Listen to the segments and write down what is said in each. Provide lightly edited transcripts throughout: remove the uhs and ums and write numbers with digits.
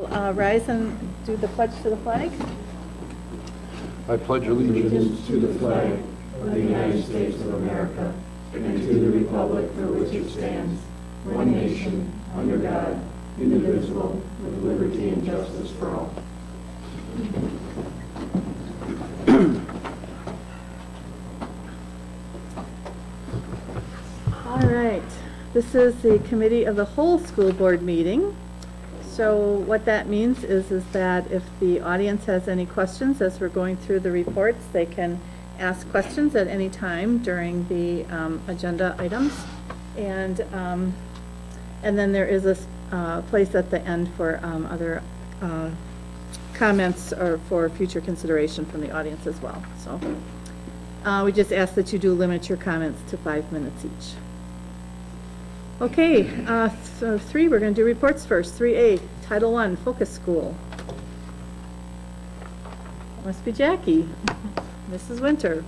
Rise and do the pledge to the flag. I pledge allegiance to the flag of the United States of America and to the republic for which it stands, one nation, under God, indivisible, with liberty and justice for all. All right, this is the Committee of the Whole School Board meeting. So what that means is that if the audience has any questions as we're going through the reports, they can ask questions at any time during the agenda items. And then there is a place at the end for other comments or for future consideration from the audience as well. So we just ask that you do limit your comments to 5 minutes each. Okay, so we're going to do reports first. 3A, Title I, Focus School. Must be Jackie. Mrs. Winter.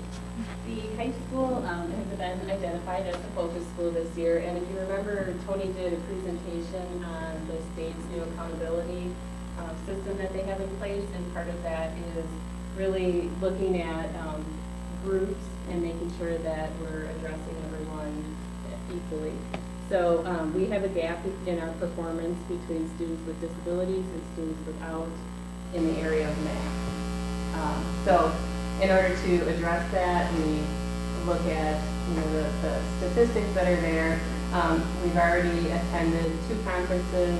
The high school has been identified as the focus school this year, and if you remember, Tony did a presentation on the state's new accountability system that they have in place, and part of that is really looking at groups and making sure that we're addressing everyone equally. So we have a gap in our performance between students with disabilities and students without in the area of math. So in order to address that, we look at the statistics that are there. We've already attended 2 conferences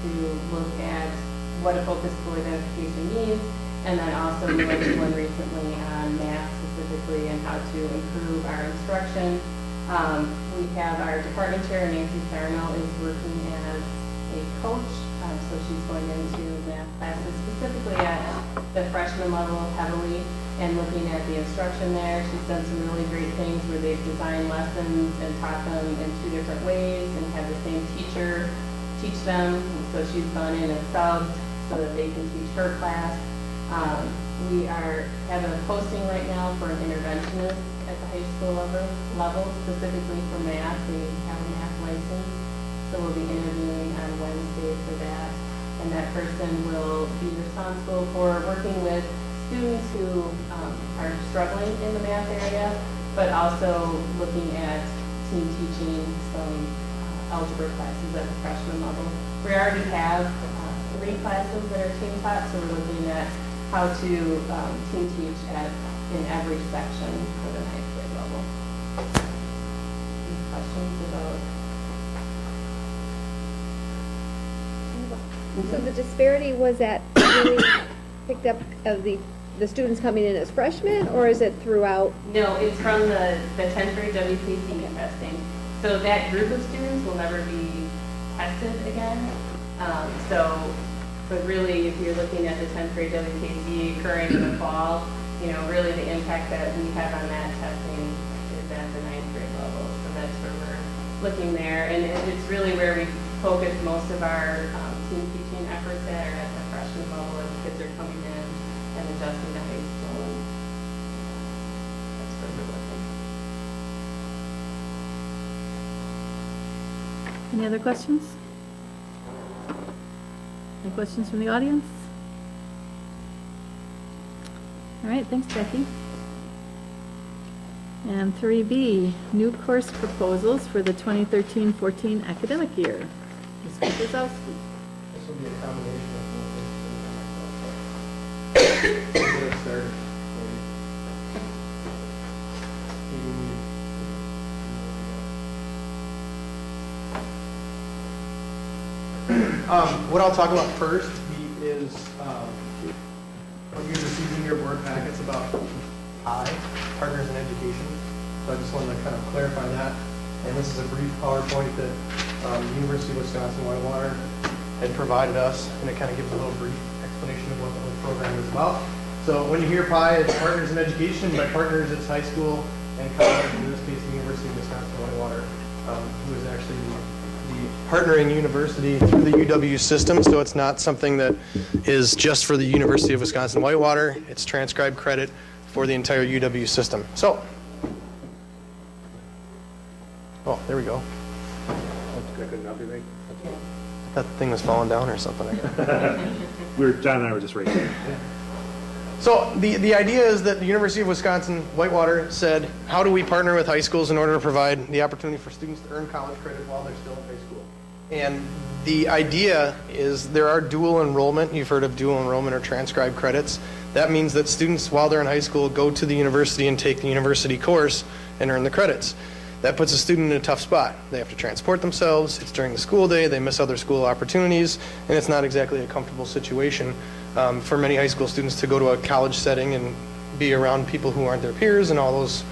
to look at what a focus school identification means, and then also we went to one recently on math specifically and how to improve our instruction. We have our department chair, Nancy Sarno, is working as a coach, so she's going into math classes specifically at the freshman level heavily and looking at the instruction there. She's done some really great things where they've designed lessons and taught them in 2 different ways and had the same teacher teach them. So she's gone in and subbed so that they can teach her class. We are having a posting right now for an interventionist at the high school level specifically for math. We have a math license, so we'll be interviewing on Wednesday for that. And that person will be responsible for working with students who are struggling in the math area, but also looking at team teaching some algebra classes at the freshman level. We already have 3 classes that are team taught, so we're looking at how to team teach in every section for the 9th grade level. Any questions about? So the disparity was that really picked up of the students coming in as freshmen, or is it throughout? No, it's from the 10th grade WPC testing. So that group of students will never be tested again. But really, if you're looking at the 10th grade WPC occurring in the fall, really the impact that we have on that testing is at the 9th grade level. So that's where we're looking there. And it's really where we focus most of our team teaching efforts at the freshman level as kids are coming in and adjusting to high school. And that's where we're looking. Any other questions? Any questions from the audience? All right, thanks, Becky. And 3B, new course proposals for the 2013-14 academic year. Ms. Wojciechowski. This will be a combination of both. Get it started. What I'll talk about first is when you're receiving your board packets about PI, Partners in Education. So I just wanted to kind of clarify that. And this is a brief PowerPoint that the University of Wisconsin-Whitewater had provided us, and it kind of gives a little brief explanation of what the whole program is about. So when you hear PI, it's Partners in Education. By partners, it's high school and college, in this case, the University of Wisconsin-Whitewater, who is actually the partnering university through the UW system. So it's not something that is just for the University of Wisconsin-Whitewater. It's transcribed credit for the entire UW system. So, oh, there we go. Good enough, you think? That thing was falling down or something. John and I were just right here. So the idea is that the University of Wisconsin Whitewater said, how do we partner with high schools in order to provide the opportunity for students to earn college credit while they're still in high school? And the idea is there are dual enrollment. You've heard of dual enrollment or transcribed credits. That means that students, while they're in high school, go to the university and take the university course and earn the credits. That puts a student in a tough spot. They have to transport themselves. It's during the school day. They miss other school opportunities, and it's not exactly a comfortable situation for many high school students to go to a college setting and be around people who aren't their peers and all those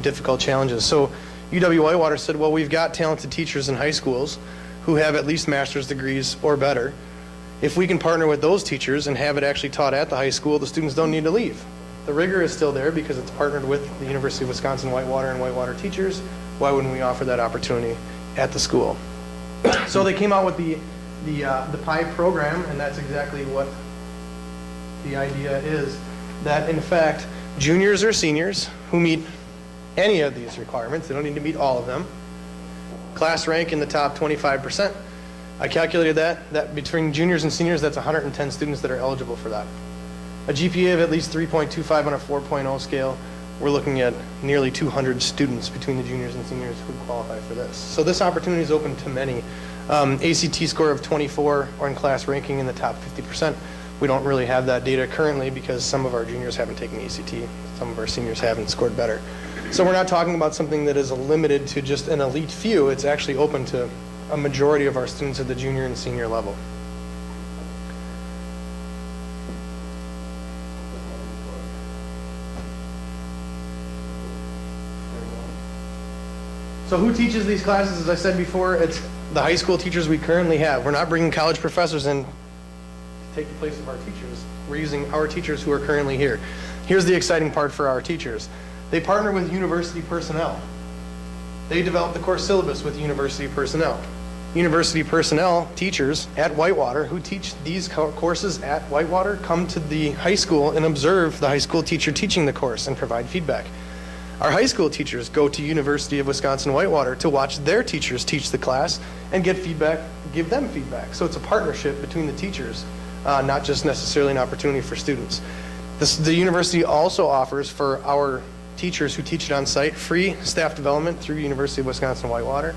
difficult challenges. So UW-Whitewater said, well, we've got talented teachers in high schools who have at least master's degrees or better. If we can partner with those teachers and have it actually taught at the high school, the students don't need to leave. The rigor is still there because it's partnered with the University of Wisconsin Whitewater and Whitewater teachers. Why wouldn't we offer that opportunity at the school? So they came out with the PI program, and that's exactly what the idea is. That in fact, juniors or seniors who meet any of these requirements, they don't need to meet all of them, class rank in the top 25%. I calculated that between juniors and seniors, that's 110 students that are eligible for that. A GPA of at least 3.25 on a 4.0 scale, we're looking at nearly 200 students between the juniors and seniors who qualify for this. So this opportunity is open to many. ACT score of 24 or in class ranking in the top 50%. We don't really have that data currently because some of our juniors haven't taken ACT. Some of our seniors haven't scored better. So we're not talking about something that is limited to just an elite few. It's actually open to a majority of our students at the junior and senior level. So who teaches these classes? As I said before, it's the high school teachers we currently have. We're not bringing college professors in to take the place of our teachers. We're using our teachers who are currently here. Here's the exciting part for our teachers. They partner with university personnel. They develop the course syllabus with university personnel. University personnel, teachers at Whitewater who teach these courses at Whitewater come to the high school and observe the high school teacher teaching the course and provide feedback. Our high school teachers go to University of Wisconsin-Whitewater to watch their teachers teach the class and get feedback, give them feedback. So it's a partnership between the teachers, not just necessarily an opportunity for students. The university also offers for our teachers who teach it on site free staff development through University of Wisconsin-Whitewater,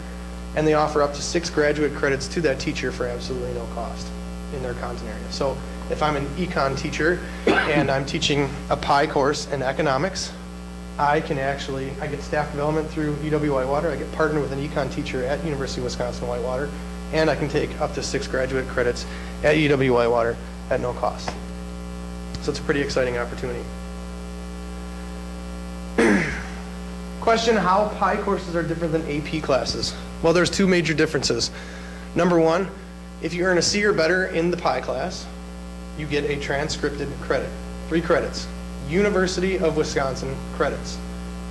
and they offer up to 6 graduate credits to that teacher for absolutely no cost in their content area. So if I'm an econ teacher and I'm teaching a PI course in economics, I get staff development through UW-Whitewater. I get partnered with an econ teacher at University of Wisconsin-Whitewater, and I can take up to 6 graduate credits at UW-Whitewater at no cost. So it's a pretty exciting opportunity. Question, how PI courses are different than AP classes? Well, there's 2 major differences. Number 1, if you earn a C or better in the PI class, you get a transcripted credit, 3 credits. University of Wisconsin credits.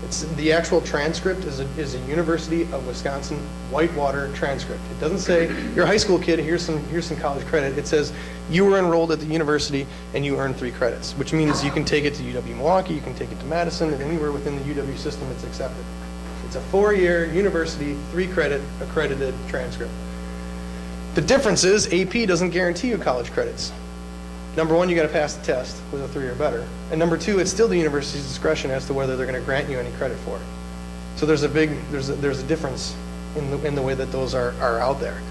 It's the actual transcript is a University of Wisconsin Whitewater transcript. It doesn't say you're a high school kid, here's some college credit. It says you were enrolled at the university and you earned 3 credits, which means you can take it to UW-Milwaukee, you can take it to Madison, and anywhere within the UW system it's accepted. It's a 4-year university, 3-credit accredited transcript. The difference is AP doesn't guarantee you college credits. Number 1, you got to pass the test with a 3 or better. And number 2, it's still the university's discretion as to whether they're going to grant you any credit for it. So there's a difference in the way that those are out there.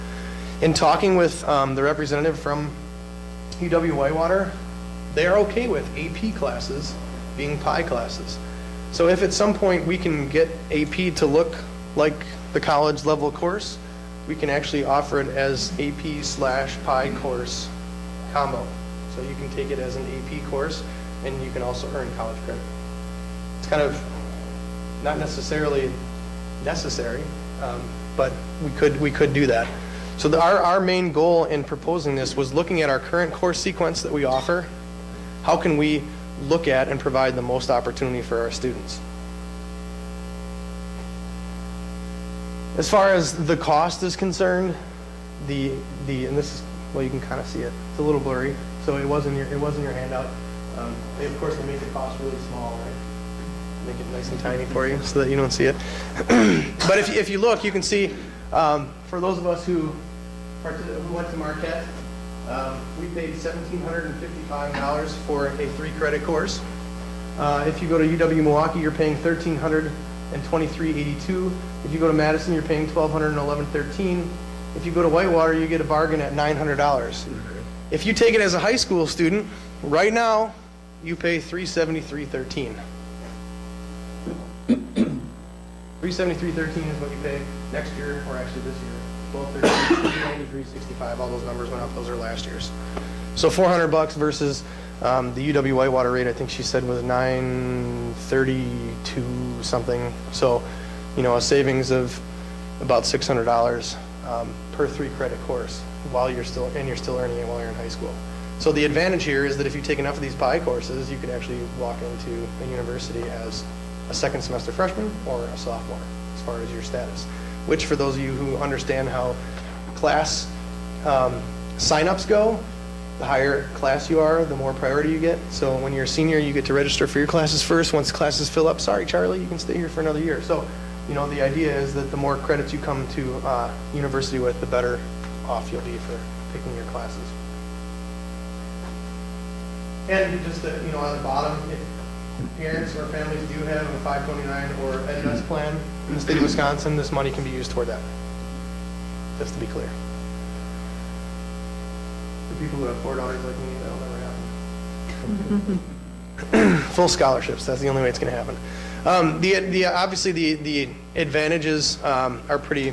In talking with the representative from UW-Whitewater, they are okay with AP classes being PI classes. So if at some point we can get AP to look like the college level course, we can actually offer it as AP/PI course combo. So you can take it as an AP course, and you can also earn college credit. It's kind of not necessarily necessary, but we could do that. So our main goal in proposing this was looking at our current course sequence that we offer. How can we look at and provide the most opportunity for our students? As far as the cost is concerned, and this is, well, you can kind of see it. It's a little blurry. So it was in your handout. They of course will make the cost really small, right? Make it nice and tiny for you so that you don't see it. But if you look, you can see for those of us who who went to Marquette, we paid $1,755 for a 3-credit course. If you go to UW Milwaukee, you're paying $1,323.82. If you go to Madison, you're paying $1,211.13. If you go to Whitewater, you get a bargain at $900. If you take it as a high school student, right now, you pay $373.13. $373.13 is what you pay next year, or actually this year. $1,213, $93.65, all those numbers went up, those are last year's. So $400 versus the UW Whitewater rate, I think she said was $932 something. So, you know, a savings of about $600 per 3-credit course while you're still earning it while you're in high school. So the advantage here is that if you take enough of these PI courses, you could actually walk into a university as a second semester freshman or a sophomore as far as your status. Which, for those of you who understand how class sign-ups go, the higher class you are, the more priority you get. So when you're a senior, you get to register for your classes first. Once classes fill up, sorry, Charlie, you can stay here for another year. So, you know, the idea is that the more credits you come to university with, the better off you'll be for picking your classes. And just, you know, on the bottom, if parents or families do have a 529 or NS plan in the state of Wisconsin, this money can be used toward that. Just to be clear. For people who have 4 daughters like me, that'll never happen. Full scholarships, that's the only way it's going to happen. Obviously the advantages are pretty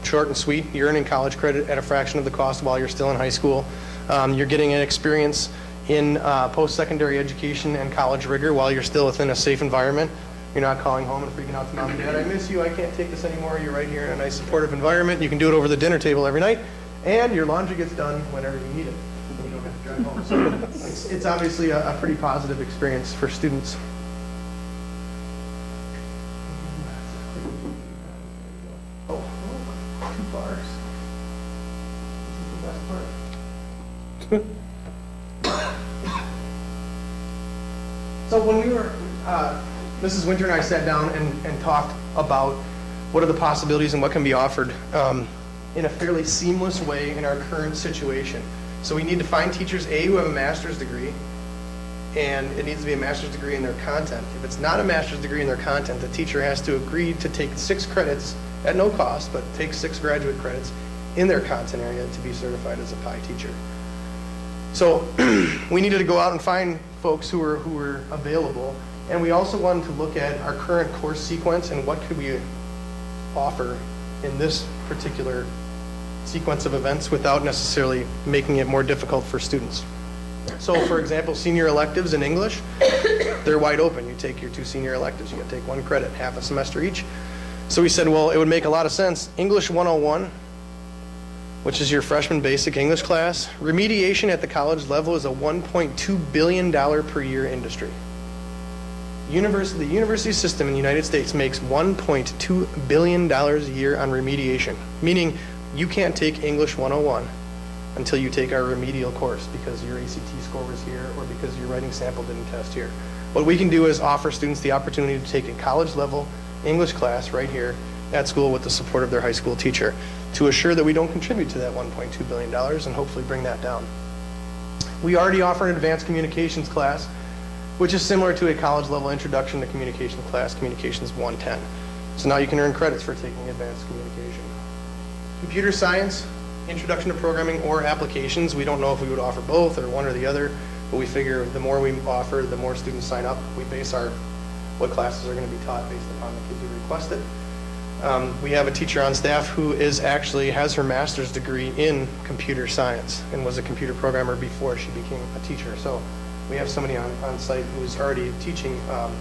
short and sweet. You're earning college credit at a fraction of the cost while you're still in high school. You're getting an experience in post-secondary education and college rigor while you're still within a safe environment. You're not calling home and freaking out to mom and dad, I miss you, I can't take this anymore. You're right here in a nice supportive environment. You can do it over the dinner table every night, and your laundry gets done whenever you need it. And you don't have to drive home. So it's obviously a pretty positive experience for students. Oh, 2 bars. This is the best part. So when we were, Mrs. Winter and I sat down and talked about what are the possibilities and what can be offered in a fairly seamless way in our current situation. So we need to find teachers, A, who have a master's degree, and it needs to be a master's degree in their content. If it's not a master's degree in their content, the teacher has to agree to take 6 credits at no cost, but take 6 graduate credits in their content area to be certified as a PI teacher. So we needed to go out and find folks who were available, and we also wanted to look at our current course sequence and what could we offer in this particular sequence of events without necessarily making it more difficult for students. So for example, senior electives in English, they're wide open. You take your 2 senior electives, you can take 1 credit, half a semester each. So we said, well, it would make a lot of sense. English 101, which is your freshman basic English class. Remediation at the college level is a $1.2 billion per year industry. The university system in the United States makes $1.2 billion a year on remediation, meaning you can't take English 101 until you take our remedial course because your ACT score was here or because your writing sample didn't test here. What we can do is offer students the opportunity to take a college level English class right here at school with the support of their high school teacher to assure that we don't contribute to that $1.2 billion and hopefully bring that down. We already offer an advanced communications class, which is similar to a college level introduction to communication class, Communications 110. So now you can earn credits for taking advanced communication. Computer science, introduction to programming or applications. We don't know if we would offer both or one or the other, but we figure the more we offer, the more students sign up. We base what classes are going to be taught based upon the kids who request it. We have a teacher on staff who has her master's degree in computer science and was a computer programmer before she became a teacher. So we have somebody on site who's already teaching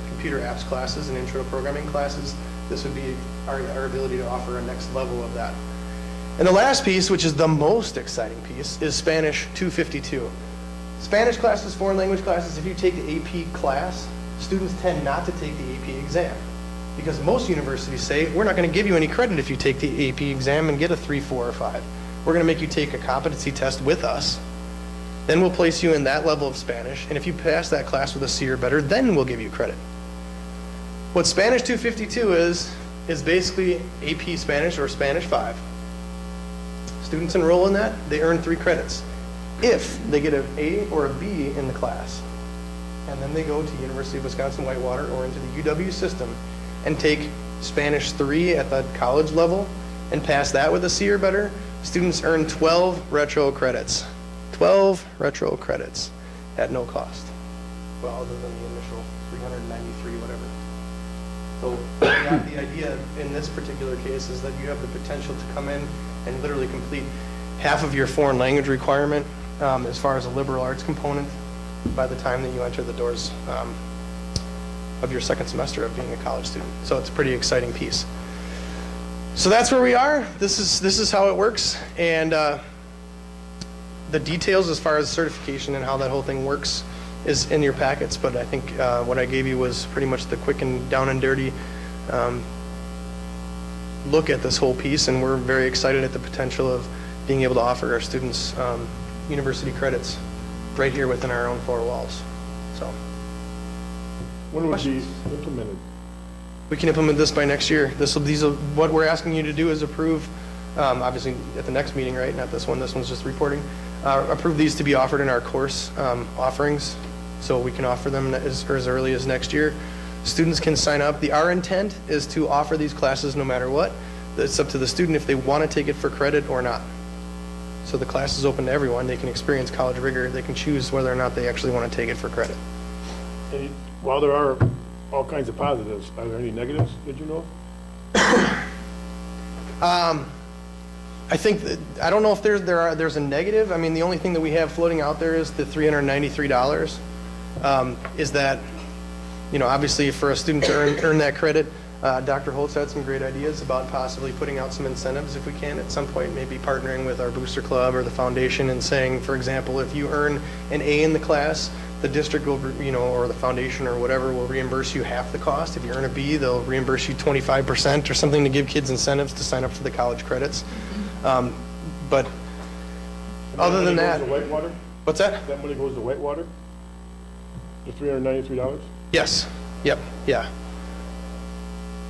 computer apps classes and intro programming classes. This would be our ability to offer a next level of that. And the last piece, which is the most exciting piece, is Spanish 252. Spanish classes, foreign language classes, if you take the AP class, students tend not to take the AP exam. Because most universities say, we're not going to give you any credit if you take the AP exam and get a 3, 4, or 5. We're going to make you take a competency test with us. Then we'll place you in that level of Spanish. And if you pass that class with a C or better, then we'll give you credit. What Spanish 252 is basically AP Spanish or Spanish 5. students enroll in that, they earn 3 credits. If they get an A or a B in the class, and then they go to University of Wisconsin-Whitewater or into the UW system and take Spanish 3 at the college level and pass that with a C or better, students earn 12 retro credits. 12 retro credits at no cost. Well, other than the initial 393, whatever. So the idea in this particular case is that you have the potential to come in and literally complete half of your foreign language requirement as far as a liberal arts component by the time that you enter the doors of your second semester of being a college student. So it's a pretty exciting piece. So that's where we are. This is how it works. And the details as far as certification and how that whole thing works is in your packets, but I think what I gave you was pretty much the quick and down and dirty look at this whole piece, and we're very excited at the potential of being able to offer our students university credits right here within our own 4 walls. So When would be implemented? we can implement this by next year. What we're asking you to do is approve, obviously at the next meeting, right? Not this one. This one's just reporting. Approve these to be offered in our course offerings, so we can offer them as early as next year. Students can sign up. Our intent is to offer these classes no matter what. It's up to the student if they want to take it for credit or not. So the class is open to everyone. They can experience college rigor. They can choose whether or not they actually want to take it for credit. And while there are all kinds of positives, are there any negatives that you know of? I think I don't know if there's a negative. I mean, the only thing that we have floating out there is the $393. Is that, obviously for a student to earn that credit, Dr. Holtz had some great ideas about possibly putting out some incentives if we can at some point, maybe partnering with our booster club or the foundation and saying, for example, if you earn an A in the class, the district will, or the foundation or whatever will reimburse you half the cost. If you earn a B, they'll reimburse you 25% or something to give kids incentives to sign up for the college credits. But other than that, That money goes to Whitewater? what's that? That money goes to Whitewater? The $393? Yes. Yep. Yeah.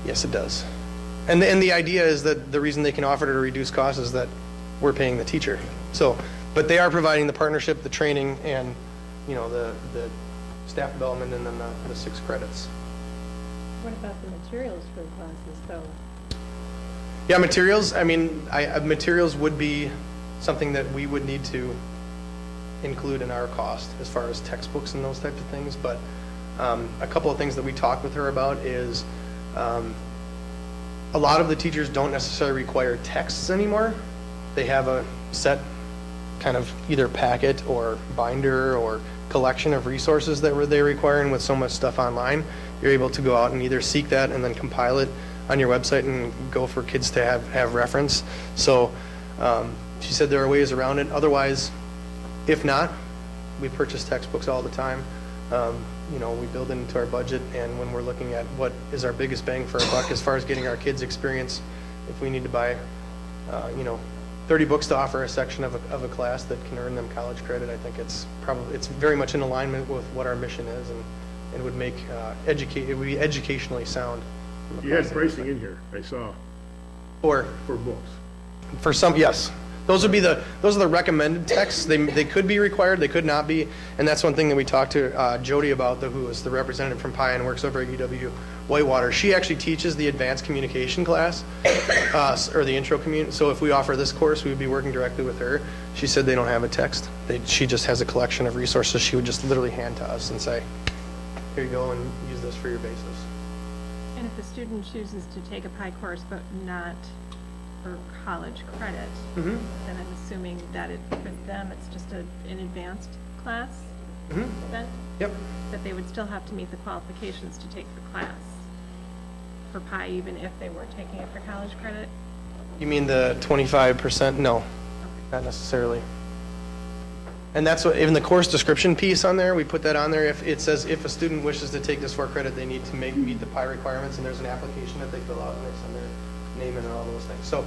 Yes, it does. And the idea is that the reason they can offer it at a reduced cost is that we're paying the teacher. So, but they are providing the partnership, the training, and the staff development, and then the 6 credits. What about the materials for the classes, though? Yeah, materials. I mean, materials would be something that we would need to include in our cost as far as textbooks and those types of things. But a couple of things that we talked with her about is a lot of the teachers don't necessarily require texts anymore. They have a set kind of either packet or binder or collection of resources that they require, and with so much stuff online, you're able to go out and either seek that and then compile it on your website and go for kids to have reference. So she said there are ways around it. Otherwise, if not, we purchase textbooks all the time. We build it into our budget, and when we're looking at what is our biggest bang for our buck as far as getting our kids experience, if we need to buy 30 books to offer a section of a class that can earn them college credit, I think it's very much in alignment with what our mission is, and would make it would be educationally sound. You had pricing in here, I saw, Or for books. for some, yes. Those are the recommended texts. They could be required, they could not be, and that's one thing that we talked to Jody about, who is the representative from PI and works over at UW Whitewater. She actually teaches the advanced communication class, or the intro community. So if we offer this course, we would be working directly with her. She said they don't have a text. She just has a collection of resources she would just literally hand to us and say, here you go, and use this for your basis. And if a student chooses to take a PI course but not for college credit, then I'm assuming that for them, it's just an advanced class then? Yep. That they would still have to meet the qualifications to take the class for PI, even if they were taking it for college credit? You mean the 25%? No, not necessarily. And that's what, even the course description piece on there, we put that on there. If it says if a student wishes to take this for credit, they need to meet the PI requirements, and there's an application that they fill out and they send their name in and all those things. So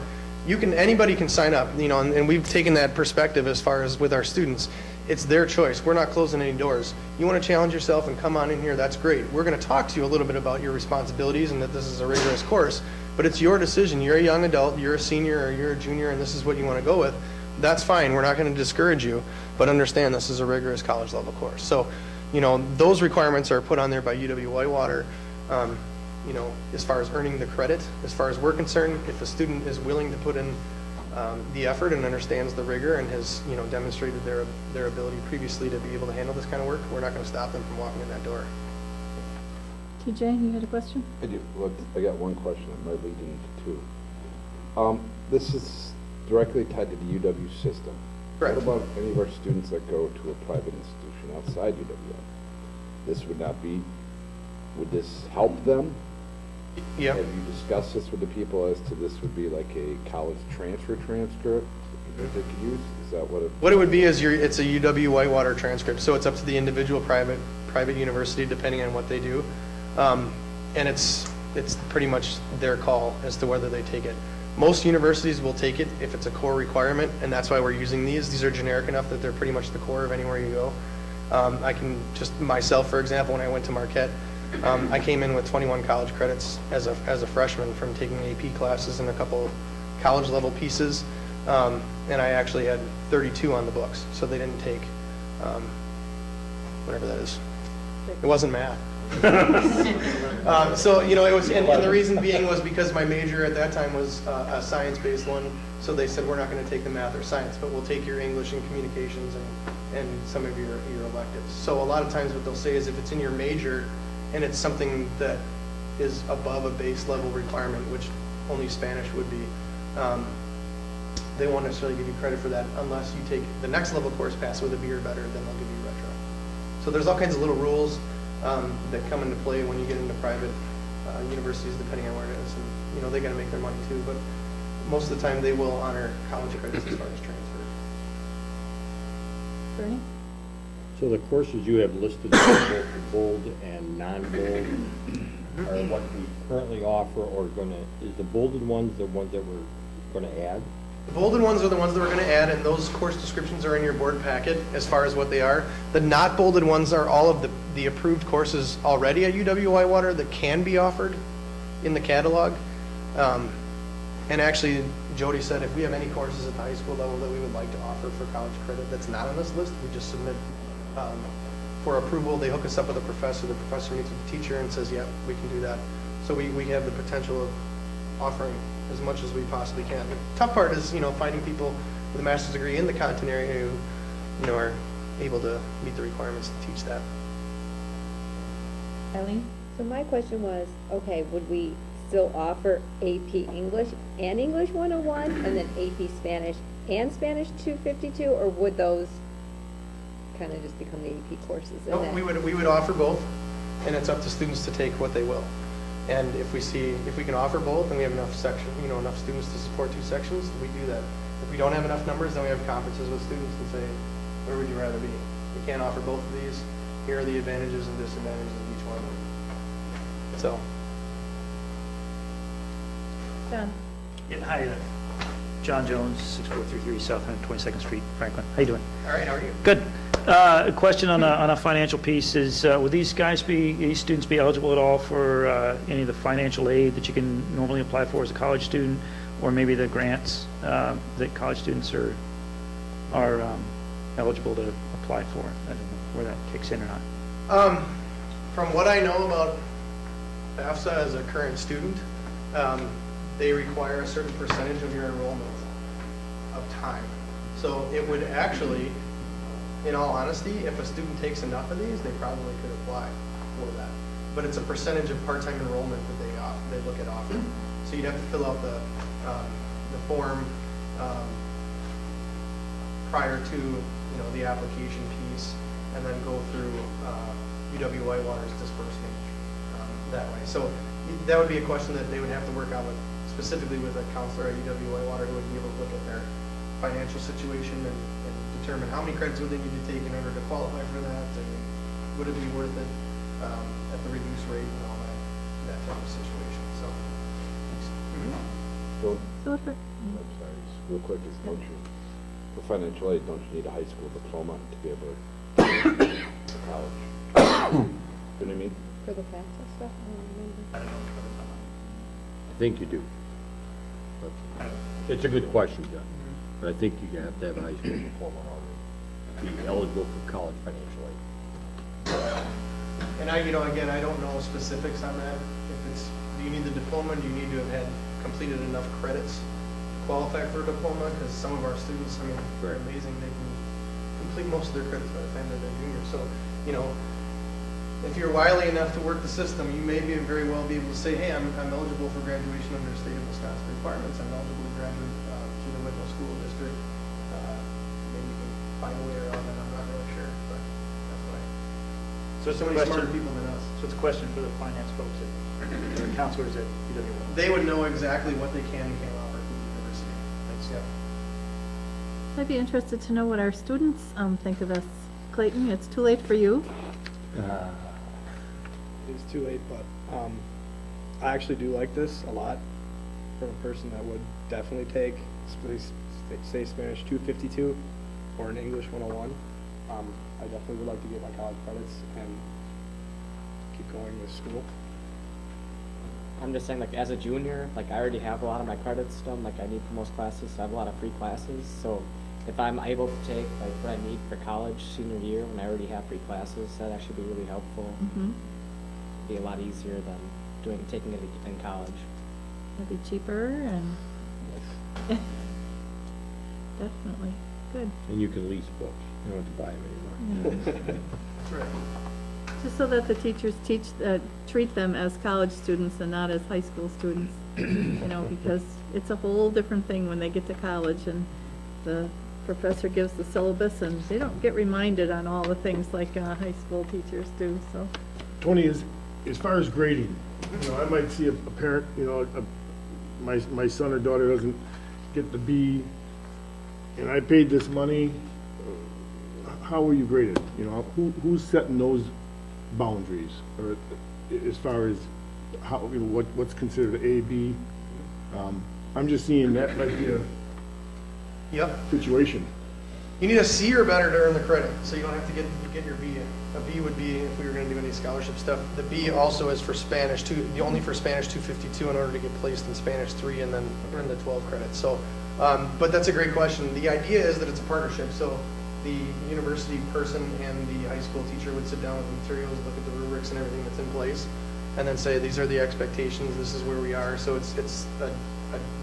anybody can sign up, and we've taken that perspective as far as with our students. It's their choice. We're not closing any doors. You want to challenge yourself and come on in here, that's great. We're going to talk to you a little bit about your responsibilities and that this is a rigorous course. But it's your decision. You're a young adult, you're a senior or you're a junior, and this is what you want to go with. That's fine. We're not going to discourage you, but understand this is a rigorous college level course. So, you know, those requirements are put on there by UW-Whitewater. You know, as far as earning the credit, as far as we're concerned, if a student is willing to put in the effort and understands the rigor and has, you know, demonstrated their ability previously to be able to handle this kind of work, we're not going to stop them from walking in that door. TJ, you had a question? I do. Look, I got one question that might lead into two. This is directly tied to the UW system. Correct. What about any of our students that go to a private institution outside UW? This would not be, would this help them? Yeah. Have you discussed this with the people as to this would be like a college transcript that they could use? Is that what it? What it would be is it's a UW-Whitewater transcript, so it's up to the individual private university depending on what they do. And it's pretty much their call as to whether they take it. Most universities will take it if it's a core requirement, and that's why we're using these. These are generic enough that they're pretty much the core of anywhere you go. I can just, myself, for example, when I went to Marquette, I came in with 21 college credits as a freshman from taking AP classes and a couple college level pieces, and I actually had 32 on the books, so they didn't take whatever that is. It wasn't math. So, you know, it was, and the reason being was because my major at that time was a science-based one, so they said, we're not going to take the math or science, but we'll take your English and communications and some of your electives. So a lot of times what they'll say is if it's in your major and it's something that is above a base level requirement, which only Spanish would be, they won't necessarily give you credit for that unless you take the next level course pass with a B or better, then they'll give you retro. So there's all kinds of little rules that come into play when you get into private universities, depending on where it is. And, you know, they got to make their money too, but most of the time they will honor college credits as far as transfer. Bernie? So the courses you have listed, both bold and non-bold, are what we currently offer, or is the bolded ones the ones that we're gonna add? The bolded ones are the ones that we're going to add, and those course descriptions are in your board packet as far as what they are. The not bolded ones are all of the approved courses already at UW-Whitewater that can be offered in the catalog. And actually, Jody said if we have any courses at the high school level that we would like to offer for college credit that's not on this list, we just submit for approval. They hook us up with a professor. The professor meets with the teacher and says, yeah, we can do that. So we have the potential of offering as much as we possibly can. The tough part is, you know, finding people with a master's degree in the content area who, you know, are able to meet the requirements to teach that. Eileen? So my question was, okay, would we still offer AP English and English 101, and then AP Spanish and Spanish 252, or would those kind of just become the AP courses? No, we would offer both, and it's up to students to take what they will. And if we can offer both and we have enough enough students to support two sections, we do that. If we don't have enough numbers, then we have conferences with students and say, where would you rather be? We can't offer both of these. Here are the advantages and disadvantages of each one. So. John? Yeah, hi, John Jones, 6433 South 122nd Street, Franklin. How you doing? All right, how are you? Good. A question on a financial piece is, would these students be eligible at all for any of the financial aid that you can normally apply for as a college student, or maybe the grants that college students are eligible to apply for? I don't know where that kicks in or not. From what I know about FAFSA as a current student, they require a certain percentage of your enrollment of time. So it would actually, in all honesty, if a student takes enough of these, they probably could apply for that. But it's a percentage of part-time enrollment that they look at offering. So you'd have to fill out the form prior to the application piece, and then go through UW-Whitewater's disbursement that way. So that would be a question that they would have to work out with, specifically with a counselor at UW-Whitewater who would be able to look at their financial situation and determine how many credits would they need to take in order to qualify for that, and would it be worth it at the reduced rate and all that type of situation. So, I'm sorry, just real quick, don't you, for financial aid, don't you need a high school diploma to be able to go to college? You know what I mean? For the FAFSA stuff? I don't remember. I don't know. I think you do. But it's a good question, John, but I think you have to have a high school diploma already to be eligible for college financial aid. And again, I don't know specifics on that. If it's, do you need the diploma? Do you need to have had completed enough credits to qualify for a diploma? Because some of our students, they're Right. amazing. They can complete most of their credits by the time they're juniors. So, if you're wily enough to work the system, you may very well be able to say, hey, I'm eligible for graduation under state of Wisconsin requirements. I'm eligible to graduate through the Whitnall School District. Maybe you can find a way around that. I'm not really sure, but that's why. So it's So a many smarter question, people than us. so it's a question for the finance folks, or counselors at UW. They would know exactly what they can and can't offer through the university. Yeah. I'd be interested to know what our students think of this. Clayton, it's too late for you. It's too late, but I actually do like this a lot from a person that would definitely take, say Spanish 252 or an English 101. I definitely would like to get my college credits and keep going with school. I'm just saying, like, as a junior, like, I already have a lot of my credits done, like, I need for most classes, so I have a lot of free classes, so if I'm able to take, like, what I need for college senior year, when I already have free classes, that'd actually be really helpful. Mm-hmm. Be a lot easier than taking it in college. It'd be cheaper and definitely, good. And you can lease books, you don't have to buy them anymore. That's right. Just so that the teachers treat them as college students and not as high school students, because it's a whole different thing when they get to college and the professor gives the syllabus and they don't get reminded on all the things like high school teachers do, so. Tony, as far as grading, I might see a parent, my son or daughter doesn't get the B, and I paid this money, how were you graded? Who's setting those boundaries, or as far as how, what's considered A, B? I'm just seeing that might be a Yep. situation. You need a C or better to earn the credit, so you don't have to get your B. A B would be if we were going to do any scholarship stuff. The B also is for Spanish 2, only for Spanish 252 in order to get placed in Spanish 3 and then earn the 12 credits. So, but that's a great question. The idea is that it's a partnership. So the university person and the high school teacher would sit down with the materials, look at the rubrics and everything that's in place, and then say, these are the expectations, this is where we are. So it's a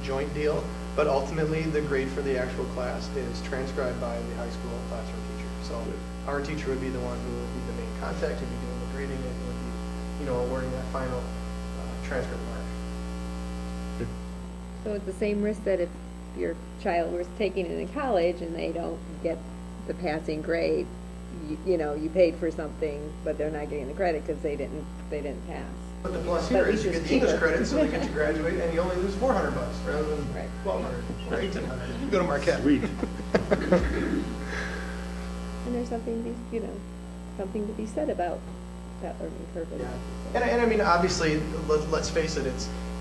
joint deal. But ultimately, the grade for the actual class is transcribed by the high school classroom teacher. So our teacher would be the one who would be the main contact, would be doing the grading, and would be, awarding that final transcript mark. So it's the same risk that if your child was taking it in college and they don't get the passing grade, you paid for something, but they're not getting the credit because they didn't pass. But the plus But here at is you least get the English it's cheaper. credit, so they get to graduate, and you only lose $400 rather than Right. $1,200 or $1,800. You go to Marquette. Sweet. And there's something to be said about that learning curve. Yeah. And I mean, obviously, let's face it,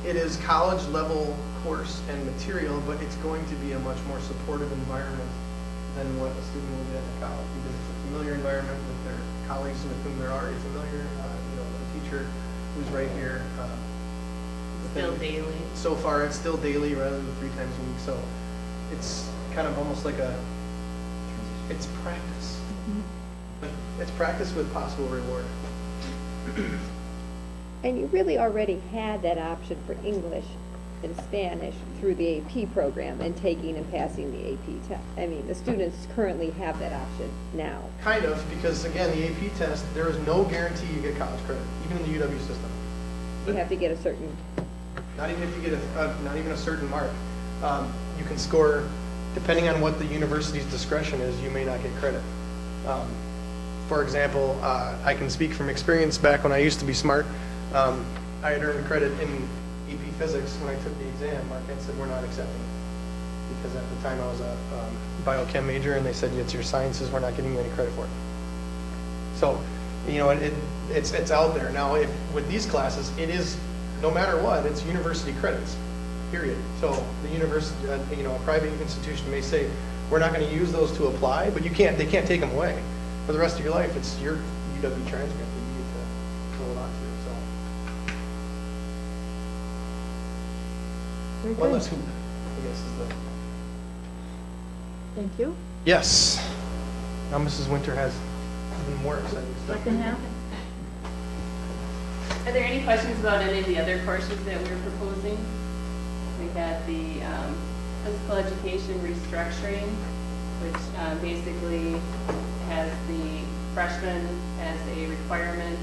it is college level course and material, but it's going to be a much more supportive environment than what a student will get at college. Because it's a familiar environment with their colleagues with whom they're already familiar, the teacher who's right here. Still daily. So far, it's still daily rather than 3 times a week. So it's kind of almost like it's practice. But it's practice with possible reward. And you really already had that option for English and Spanish through the AP program and taking and passing the AP test. I mean, the students currently have that option now. Kind of, because again, the AP test, there is no guarantee you get college credit, even in the UW system. You have to get a certain, Not even if you get not even a certain mark. You can score, depending on what the university's discretion is, you may not get credit. For example, I can speak from experience back when I used to be smart. I had earned credit in AP Physics when I took the exam. Marquette said, we're not accepting it. Because at the time I was a biochem major, and they said, it's your sciences, we're not getting you any credit for it. So, it's out there. Now, with these classes, it is, no matter what, it's university credits, period. So the university, a private institution may say, we're not going to use those to apply, but they can't take them away. For the rest of your life, it's your UW transcript that you get to hold on to. So Very One good. less hoop, I guess is the. Thank you. Yes. Now Mrs. Winter has even more exciting stuff. Second half? Are there any questions about any of the other courses that we're proposing? We had the physical education restructuring, which basically has the freshman as a requirement,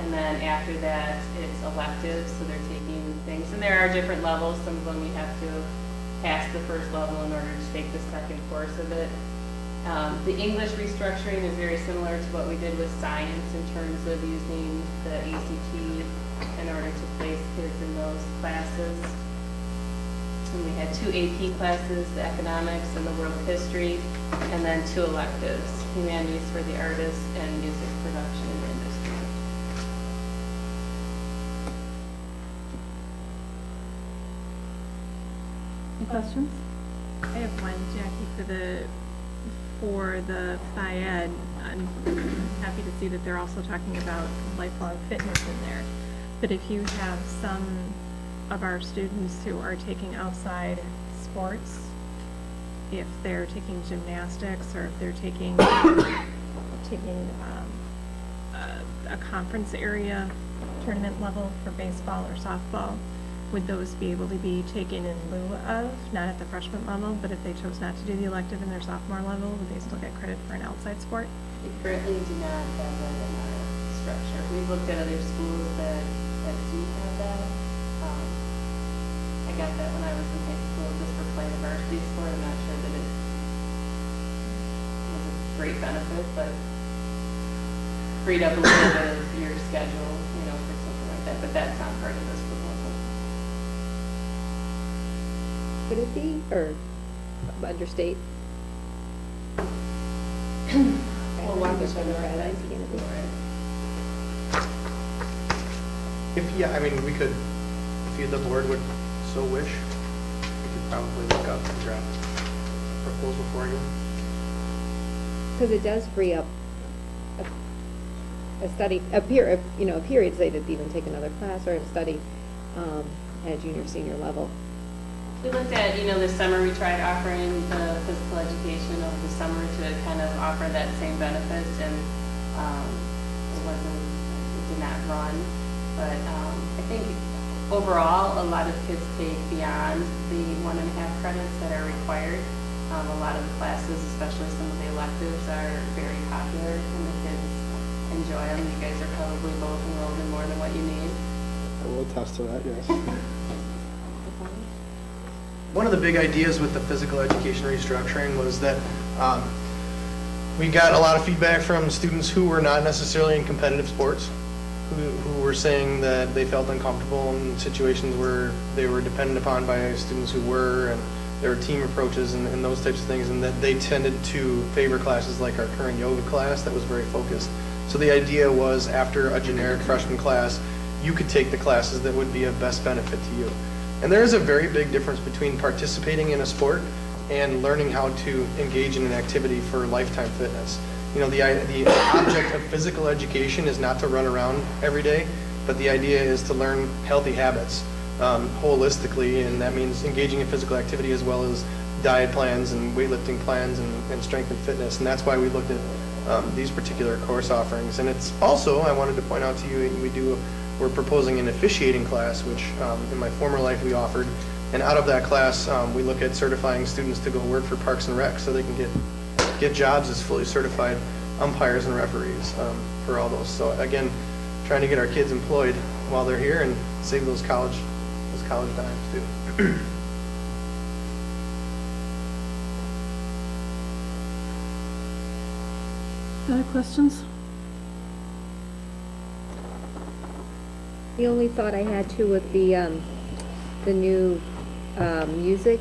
and then after that, it's elective, so they're taking things, and there are different levels. Some of them you have to pass the first level in order to take the second course of it. The English restructuring is very similar to what we did with science in terms of using the ACT in order to place kids in those classes. And we had 2 AP classes, the economics and the world history, and then 2 electives, humanities for the artists and music production industry. Any questions? I have one, Jackie, for the Phi-Ed. I'm happy to see that they're also talking about lifelong fitness in there. But if you have some of our students who are taking outside sports, if they're taking gymnastics or if they're taking a conference area tournament level for baseball or softball, would those be able to be taken in lieu of, not at the freshman level, but if they chose not to do the elective in their sophomore level, would they still get credit for an outside sport? We currently do not have that in our structure. We've looked at other schools that do have that. I got that when I was in high school, just for playing a varsity sport. I'm not sure that it was a great benefit, but freed up a little bit of your schedule, for something like that, but that's not part of this proposal. Could it be, or under state? We'll walk each other Right, right can it be? If you, the board would so wish, we could probably look up and draft a proposal for you. Because it does free up a study, a period, say to even take another class or a study at junior, senior level. We looked at, this summer we tried offering the physical education over the summer to kind of offer that same benefits, and it did not run. But I think overall, a lot of kids take beyond the 1.5 credits that are required. A lot of the classes, especially some of the electives, are very popular, and the kids enjoy them. You guys are probably both enrolled in more than what you need. I will attest to that, yes. One of the big ideas with the physical education restructuring was that we got a lot of feedback from students who were not necessarily in competitive sports, who were saying that they felt uncomfortable in situations where they were dependent upon by students who were, and there were team approaches and those types of things, and that they tended to favor classes like our current yoga class that was very focused. So the idea was, after a generic freshman class, you could take the classes that would be of best benefit to you. And there is a very big difference between participating in a sport and learning how to engage in an activity for lifetime fitness. The object of physical education is not to run around every day, but the idea is to learn healthy habits holistically, and that means engaging in physical activity as well as diet plans and weightlifting plans and strength and fitness. And that's why we looked at these particular course offerings. And it's also, I wanted to point out to you, we're proposing an officiating class, which in my former life we offered. And out of that class, we look at certifying students to go work for Parks and Rec so they can get jobs as fully certified umpires and referees for all those. So again, trying to get our kids employed while they're here and save those college dimes too. Other questions? The only thought I had too with the new music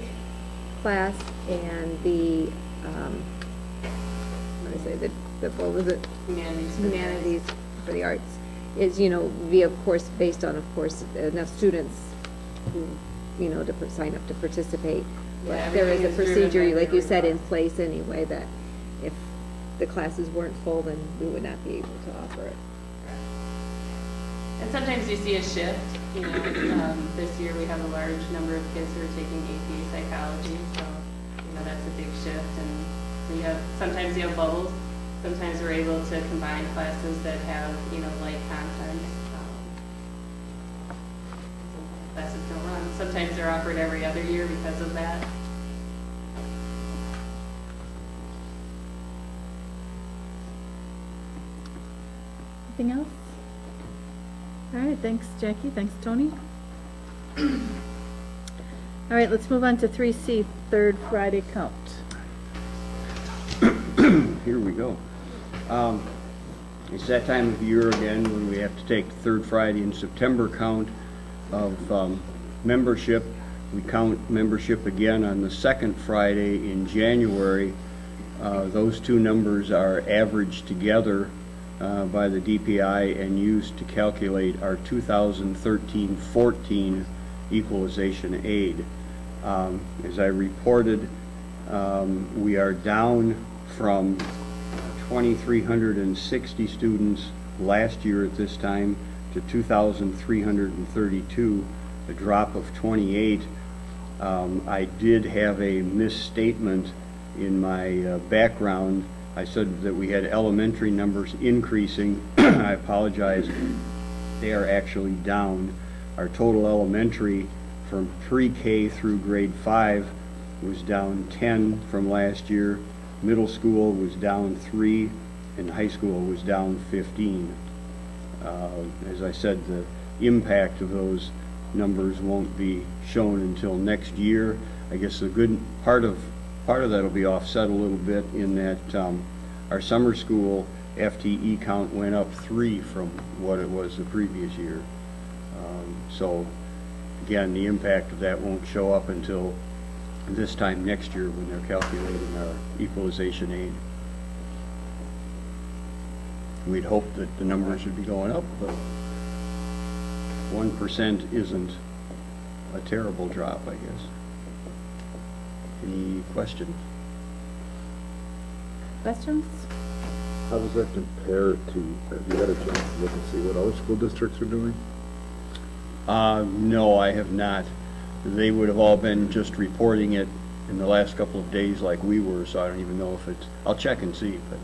class and the, what was it? Humanities for the arts is, be of course based on, enough students who, to sign up to participate. Yeah, But there is a everything is driven procedure, by like their you said, in request. place anyway, that if the classes weren't full, then we would not be able to offer it. And sometimes you see a shift, you know, this year we have a large number of kids who are taking AP psychology, so, you know, that's a big shift. And so you have, sometimes you have bubbles, sometimes we're able to combine classes that have, you know, like content. Classes don't run. Sometimes they're offered every other year because of that. Anything else? All right, thanks, Jackie. Thanks, Tony. All right, let's move on to 3C, third Friday count. Here we go. It's that time of year again when we have to take the third Friday in September count of membership. We count membership again on the second Friday in January. Those two numbers are averaged together by the DPI and used to calculate our 2013-14 equalization aid. As I reported, we are down from 2,360 students last year at this time to 2,332, a drop of 28. I did have a misstatement in my background. I said that we had elementary numbers increasing. I apologize. They are actually down. Our total elementary from pre-K through grade 5 was down 10 from last year. Middle school was down 3, and high school was down 15. As I said, the impact of those numbers won't be shown until next year. I guess the good part of that will be offset a little bit in that our summer school FTE count went up 3 from what it was the previous year. So again, the impact of that won't show up until this time next year when they're calculating our equalization aid. We'd hope that the numbers would be going up, but 1% isn't a terrible drop, I guess. Any questions? Questions? How does that compare to, have you had a chance to look and see what other school districts are doing? No, I have not. They would have all been just reporting it in the last couple of days like we were, so I don't even know if it's, I'll check and see, but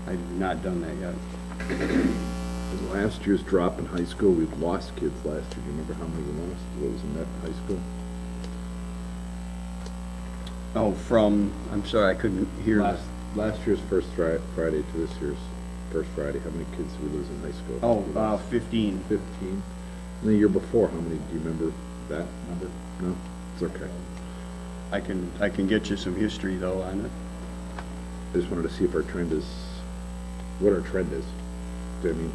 I've not done that yet. In last year's drop in high school, we've lost kids last year. Do you remember how many we lost? What was in that high school? Oh, I'm sorry, I couldn't hear. Last year's first Friday to this year's first Friday, how many kids did we lose in high school? Oh, 15. 15. And the year before, how many, do you remember that number? No? It's okay. I can get you some history though on it. I just wanted to see if our trend is, what our trend is. Do you know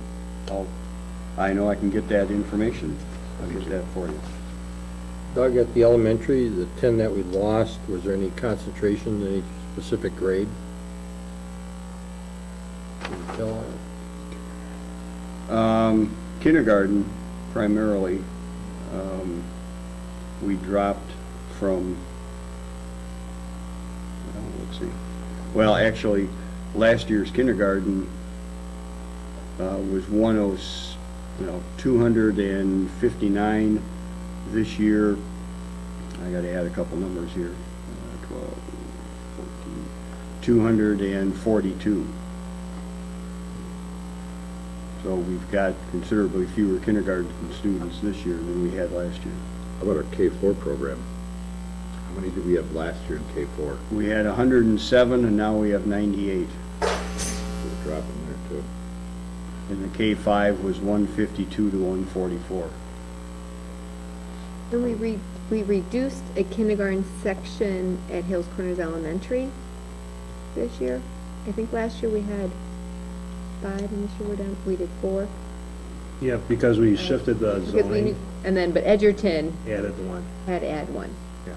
what I mean? I know I can get that information. I'll get that for you. Doug, at the elementary, the 10 that we lost, was there any concentration in any specific grade? Can you tell? Kindergarten, primarily. We dropped from, let's see. Well, actually, last year's kindergarten was 259. This year, I got to add a couple numbers here. 12, 14, 242. So we've got considerably fewer kindergarten students this year than we had last year. How about our K-4 program? How many did we have last year in K-4? We had 107 and now we have 98. So we're dropping there too. And the K-5 was 152 to 144. And we reduced a kindergarten section at Hills Corners Elementary this year. I think last year we had 5, and this year we did 4. Yeah, because we shifted the Because we zoning, knew- And then, but Edgerton added the one. had to add 1. Yeah.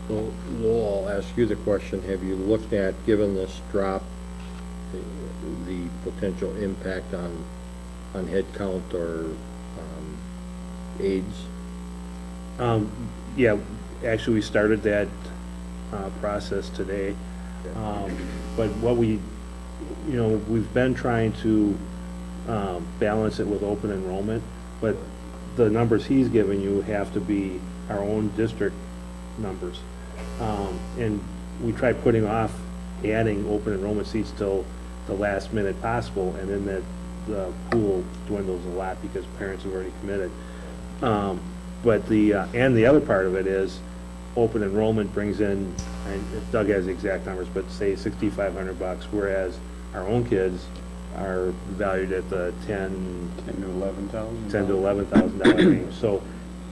So, Lowell, I'll ask you the question, have you looked at, given this drop, the potential impact on head count or aides? Yeah, actually, we started that process today. But what we, we've been trying to balance it with open enrollment, but the numbers he's given you have to be our own district numbers. And we tried putting off adding open enrollment seats till the last minute possible, and then the pool dwindles a lot because parents have already committed. But and the other part of it is, open enrollment brings in, and Doug has the exact numbers, but say $6,500, whereas our own kids are valued at the $10,000 to $11,000 range. So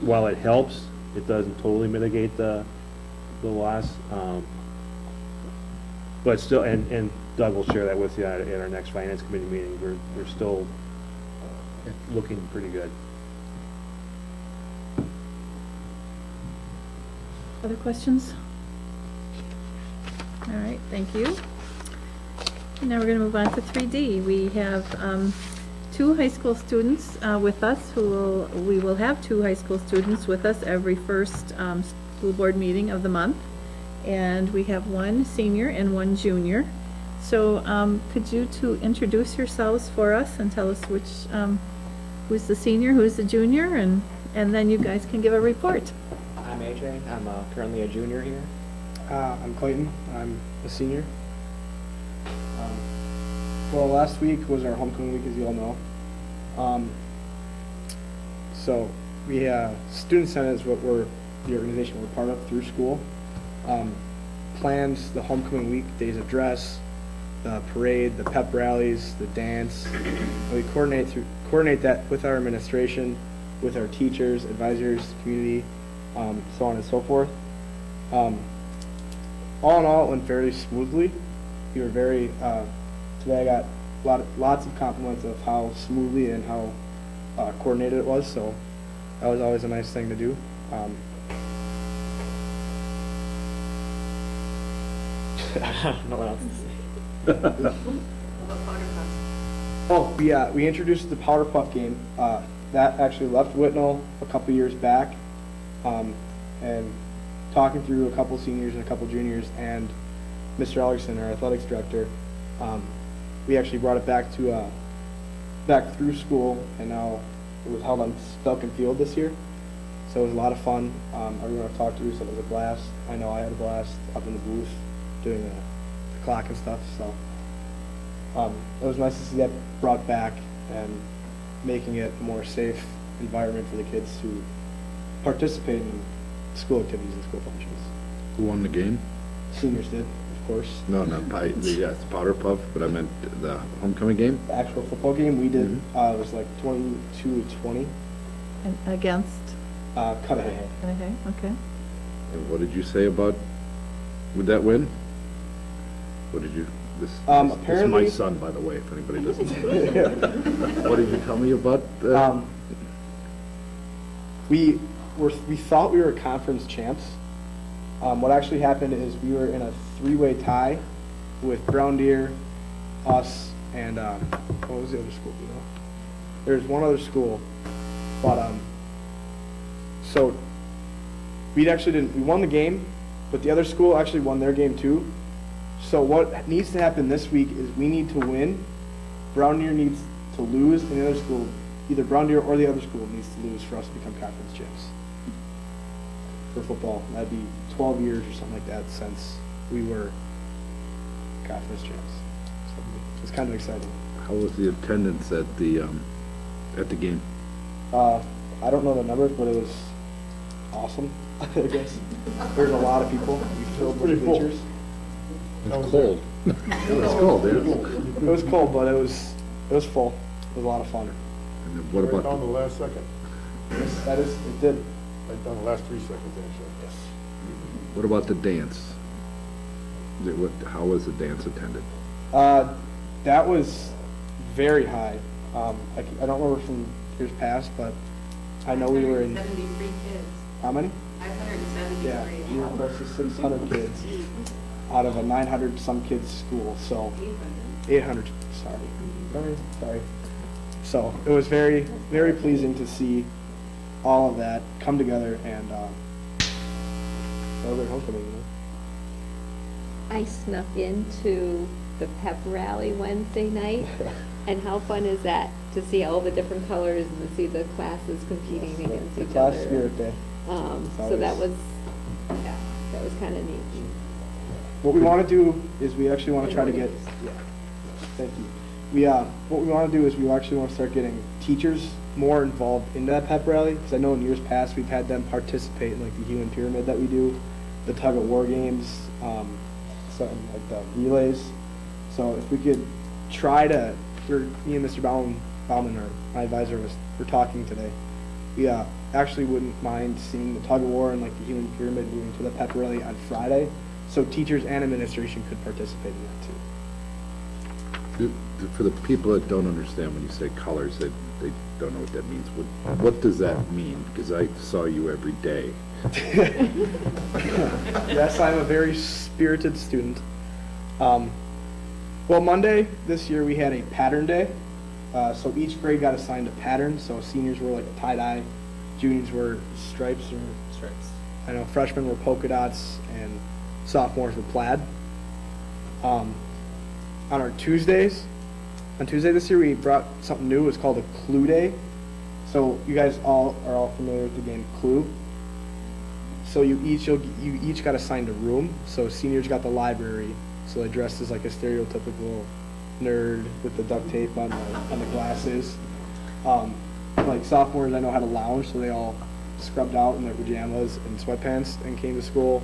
while it helps, it doesn't totally mitigate the loss. But still, and Doug will share that with you at our next finance committee meeting. We're still looking pretty good. Other questions? All right, thank you. And now we're going to move on to 3D. We have two high school students with us we will have two high school students with us every first school board meeting of the month. And we have one senior and one junior. So could you two introduce yourselves for us and tell us who's the senior, who's the junior, and then you guys can give a report. I'm AJ. I'm currently a junior here. I'm Clayton. I'm a senior. Well, last week was our homecoming week, as you all know. So we Student Senate is what the organization we're part of through school. Plans the homecoming week, days of dress, the parade, the pep rallies, the dance. And we coordinate that with our administration, with our teachers, advisors, community, so on and so forth. All in all, it went fairly smoothly. We were very, today I got lots of compliments of how smoothly and how coordinated it was, so that was always a nice thing to do. I don't know what else to say. Oh, we introduced the powder puff game. That actually left Whitnall a couple years back, and talking through a couple seniors and a couple juniors and Mr. Ellerson, our athletics director, we actually brought it back through school, and now it was held on Falcon Field this year. So it was a lot of fun. Everyone I've talked to said it was a blast. I know I had a blast up in the booth doing the clock and stuff. So it was nice to see that brought back and making it a more safe environment for the kids to participate in school activities and school functions. Who won the game? Seniors did, of course. No, not it's powder puff, but I meant the homecoming game. The actual football game we did, it was like 22-20. And against? Cudahy. Okay. And what did you say about, would that win? What did you, this is my apparently- son, by the way, if anybody doesn't know. What did you tell me about? We thought we were conference champs. What actually happened is we were in a three-way tie with Brown Deer, us, and what was the other school? You know, there's one other school, but so we won the game, but the other school actually won their game too. So what needs to happen this week is we need to win. Brown Deer needs to lose, and the other school, either Brown Deer or the other school, needs to lose for us to become conference champs for football. That'd be 12 years or something like that since we were conference champs. So it's kind of exciting. How was the attendance at the game? I don't know the numbers, but it was awesome, I guess. There's a lot of people. We filled the bleachers. It was cold. It was cold, yeah. It was cold, but it was full. It was a lot of fun. And then what Right about down to the last second. It did. Right down the last 3 seconds, actually. Yes. what about the dance? How was the dance attended? That was very high. I don't remember from years past, but I know we were in. 573 kids. How many? 573. Yeah, we were close to 600 kids out of a 900 some kids school. So 800. Sorry. So it was very, very pleasing to see all of that come together and celebrate homecoming. You know? I snuck into the pep rally Wednesday night, and how fun is that, to see all the different colors and to see the classes competing against The each class other. spirit day. So that was, yeah, that was kind of neat. What we want to do is we actually want to try to get, yeah, thank you. What we want to do is we actually want to start getting teachers more involved in that pep rally, because I know in years past, we've had them participate in like the human pyramid that we do, the tug of war games, something like the relays. So if we could try to, me and Mr. Bauman, or my advisor, were talking today. We actually wouldn't mind seeing the tug of war and like the human pyramid moving to the pep rally on Friday, so teachers and administration could participate in that too. For the people that don't understand when you say colors, they don't know what that means. What does that mean? Because I saw you every day. Yes, I'm a very spirited student. Well, Monday this year we had a pattern day. So each grade got assigned a pattern. So seniors were like a tie-dye, juniors were stripes, or Stripes. I know freshmen were polka dots, and sophomores were plaid. On our Tuesdays, on Tuesday this year, we brought something new. It's called a Clue Day. So you guys all are all familiar with the game Clue. So you each got assigned a room. So seniors got the library. So they dressed as like a stereotypical nerd with the duct tape on the glasses. Like sophomores, I know had a lounge, so they all scrubbed out in their pajamas and sweatpants and came to school.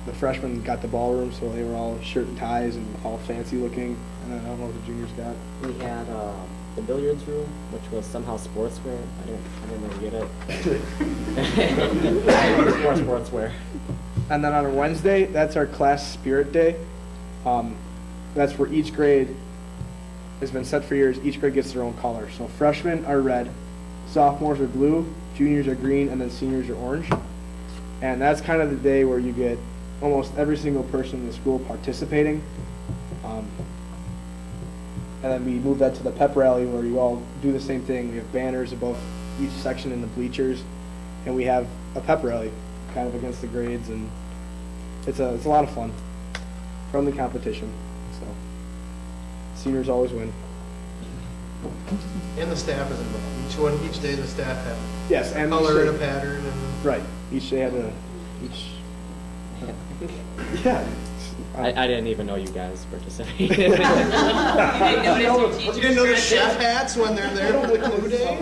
The freshmen got the ballroom, so they were all shirt and ties and all fancy looking. And then I don't know what the juniors got. We had the billiards room, which was somehow sportswear. I didn't really get it. More sportswear. And then on a Wednesday, that's our class spirit day. That's where each grade has been set for years. Each grade gets their own color. So freshmen are red, sophomores are blue, juniors are green, and then seniors are orange. And that's kind of the day where you get almost every single person in the school participating. And then we move that to the pep rally, where you all do the same thing. We have banners above each section in the bleachers, and we have a pep rally kind of against the grades, and it's a lot of fun. Friendly competition. So seniors always win. And the staff is involved. Each day the staff had Yes, a and color and a pattern and. right. Each day had yeah. I didn't even know you guys participated. You didn't know the chef hats when they're there for the Clue Day?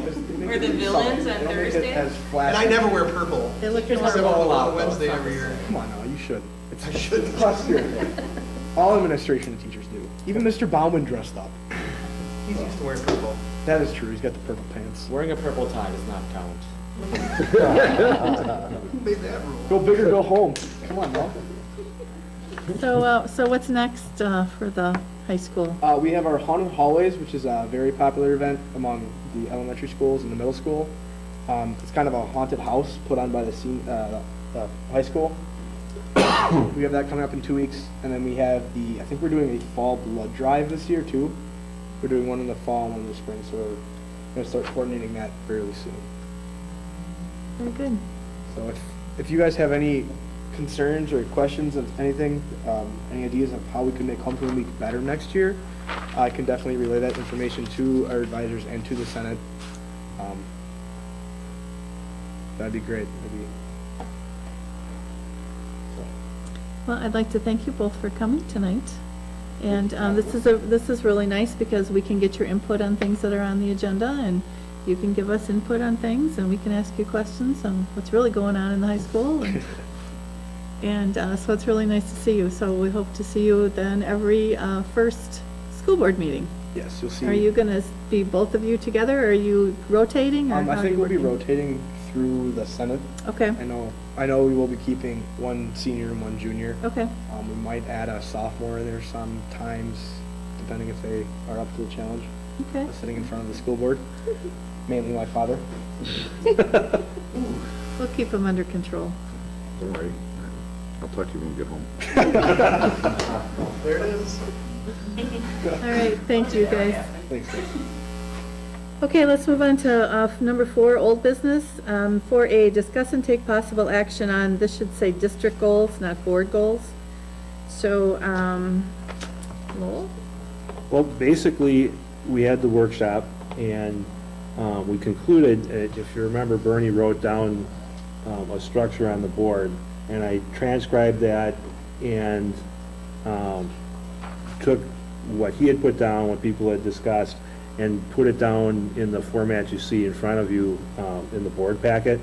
Or the villains on Thursday? And I never wear purple. They look Except normal. on Wednesday every year. Come on now, you should. I shouldn't. Class spirit day. All administration and teachers do. Even Mr. Bauman dressed up. He's used to wearing purple. That is true. He's got the purple pants. Wearing a purple tie does not count. Who made that rule? Go big or go home. Come on now. So what's next for the high school? We have our Haunted Hallways, which is a very popular event among the elementary schools and the middle school. It's kind of a haunted house put on by the high school. We have that coming up in 2 weeks, and then we have I think we're doing a fall blood drive this year too. We're doing one in the fall and one in the spring, so we're going to start coordinating that fairly soon. Very good. So if you guys have any concerns or questions of anything, any ideas of how we can make Homecoming Week better next year, I can definitely relay that information to our advisors and to the Senate. That'd be great. Well, I'd like to thank you both for coming tonight. And this is really nice because we can get your input on things that are on the agenda, and you can give us input on things, and we can ask you questions on what's really going on in the high school. And so it's really nice to see you. So we hope to see you then every first school board meeting. Yes, you'll see. Are you going to be both of you together? Or are you rotating? Or how I are think you we'll be working? rotating through the Senate. Okay. I know we will be keeping one senior and one junior. Okay. We might add a sophomore in there sometimes, depending if they are up to the challenge. Okay. Sitting in front of the school board, mainly my father. We'll keep them under control. Don't worry. I'll talk to you when we get home. There it is. All right, thank you, guys. Thanks. Okay, let's move on to number 4, old business. 4A, discuss and take possible action on, this should say district goals, not board goals. So, Lowell? Well, basically, we had the workshop, and we concluded, if you remember, Bernie wrote down a structure on the board, and I transcribed that and took what he had put down, what people had discussed, and put it down in the format you see in front of you in the board packet.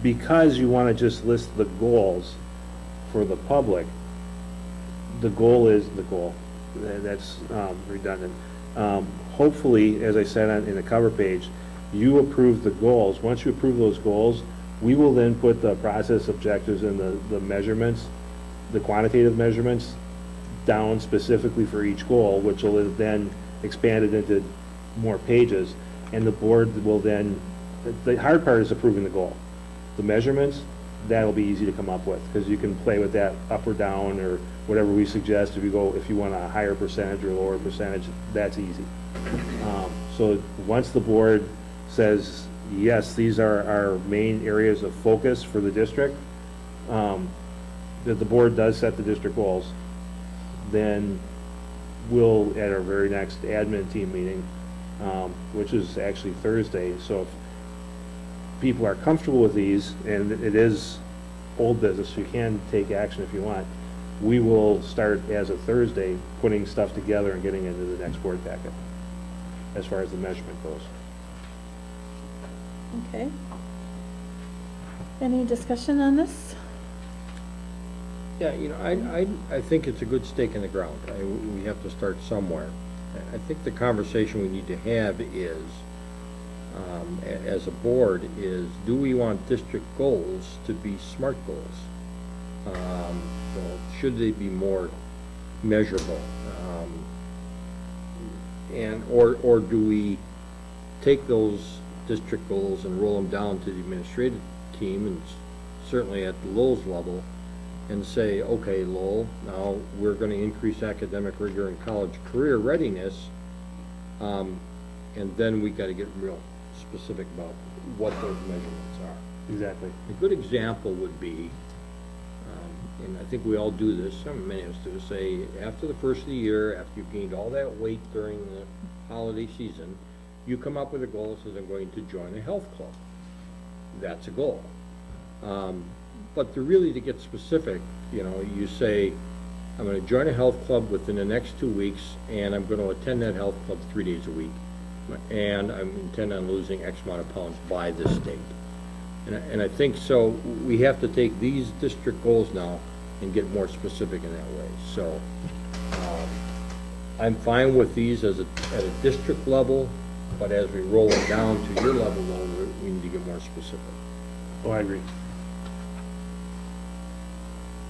Because you want to just list the goals for the public, the goal is the goal. That's redundant. Hopefully, as I said in the cover page, you approve the goals. Once you approve those goals, we will then put the process objectives and the measurements, the quantitative measurements, down specifically for each goal, which will then expand it into more pages. And the board will then, the hard part is approving the goal. The measurements, that'll be easy to come up with, because you can play with that up or down, or whatever we suggest. If you want a higher percentage or lower percentage, that's easy. So once the board says, yes, these are our main areas of focus for the district, that the board does set the district goals, then we'll, at our very next admin team meeting, which is actually Thursday, so if people are comfortable with these, and it is old business, you can take action if you want, we will start as of Thursday putting stuff together and getting into the next board packet as far as the measurement goes. Okay. Any discussion on this? Yeah, I think it's a good stake in the ground. We have to start somewhere. I think the conversation we need to have is, as a board, is do we want district goals to be SMART goals? So should they be more measurable? Or do we take those district goals and roll them down to the administrative team, and certainly at the Lowell's level, and say, okay, Lowell, now we're going to increase academic rigor and college career readiness, and then we got to get real specific about what those measurements are. Exactly. A good example would be, and I think we all do this, many of us do, say, after the first of the year, after you've gained all that weight during the holiday season, you come up with a goal that says, I'm going to join a health club. That's a goal. But to get specific, you say, I'm going to join a health club within the next 2 weeks, and I'm going to attend that health club 3 days a week, and I intend on losing X amount of pounds by this date. And I think so, we have to take these district goals now and get more specific in that way. So I'm fine with these at a district level, but as we roll it down to your level, we need to get more specific. Oh, I agree.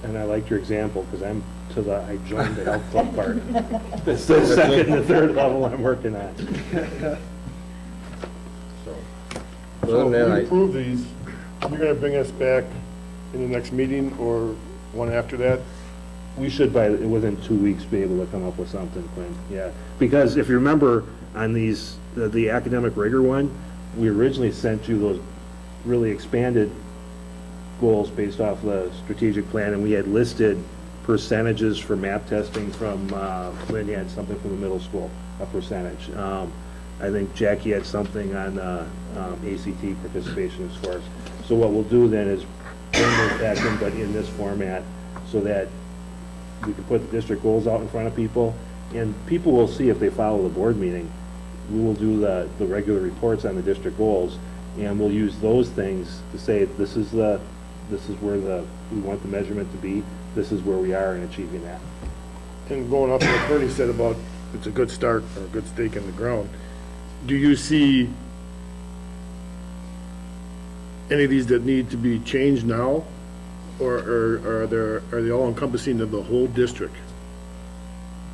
And I like your example, because I joined the health club part. It's the second and the third level I'm working on. So if we approve these, you're gonna bring us back in the next meeting or one after that? We should, within 2 weeks, be able to come up with something, Quinn, yeah. Because if you remember, on these, the academic rigor one, we originally sent you those really expanded goals based off the strategic plan, and we had listed percentages for map testing from, Quinn had something from the middle school, a percentage. I think Jackie had something on ACT participation scores. So what we'll do then is bring those back in, but in this format, so that we can put the district goals out in front of people, and people will see if they follow the board meeting. We will do the regular reports on the district goals, and we'll use those things to say, this is where we want the measurement to be, this is where we are in achieving that. And going off what Bernie said about it's a good start or a good stake in the ground, do you see any of these that need to be changed now? Or are they all encompassing of the whole district?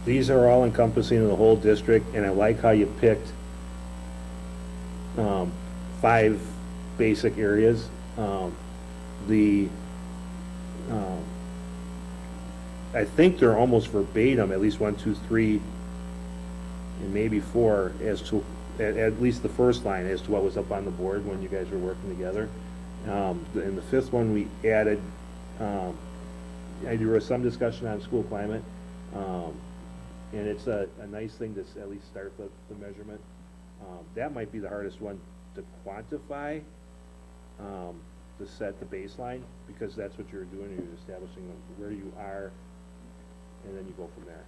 These are all encompassing of the whole district, and I like how you picked 5 basic areas. I think they're almost verbatim, at least 1, 2, 3, and maybe 4, as to at least the first line as to what was up on the board when you guys were working together. In the 5th one, we added There was some discussion on school climate, and it's a nice thing to at least start the measurement. That might be the hardest one to quantify, to set the baseline, because that's what you're doing, you're establishing where you are, and then you go from there.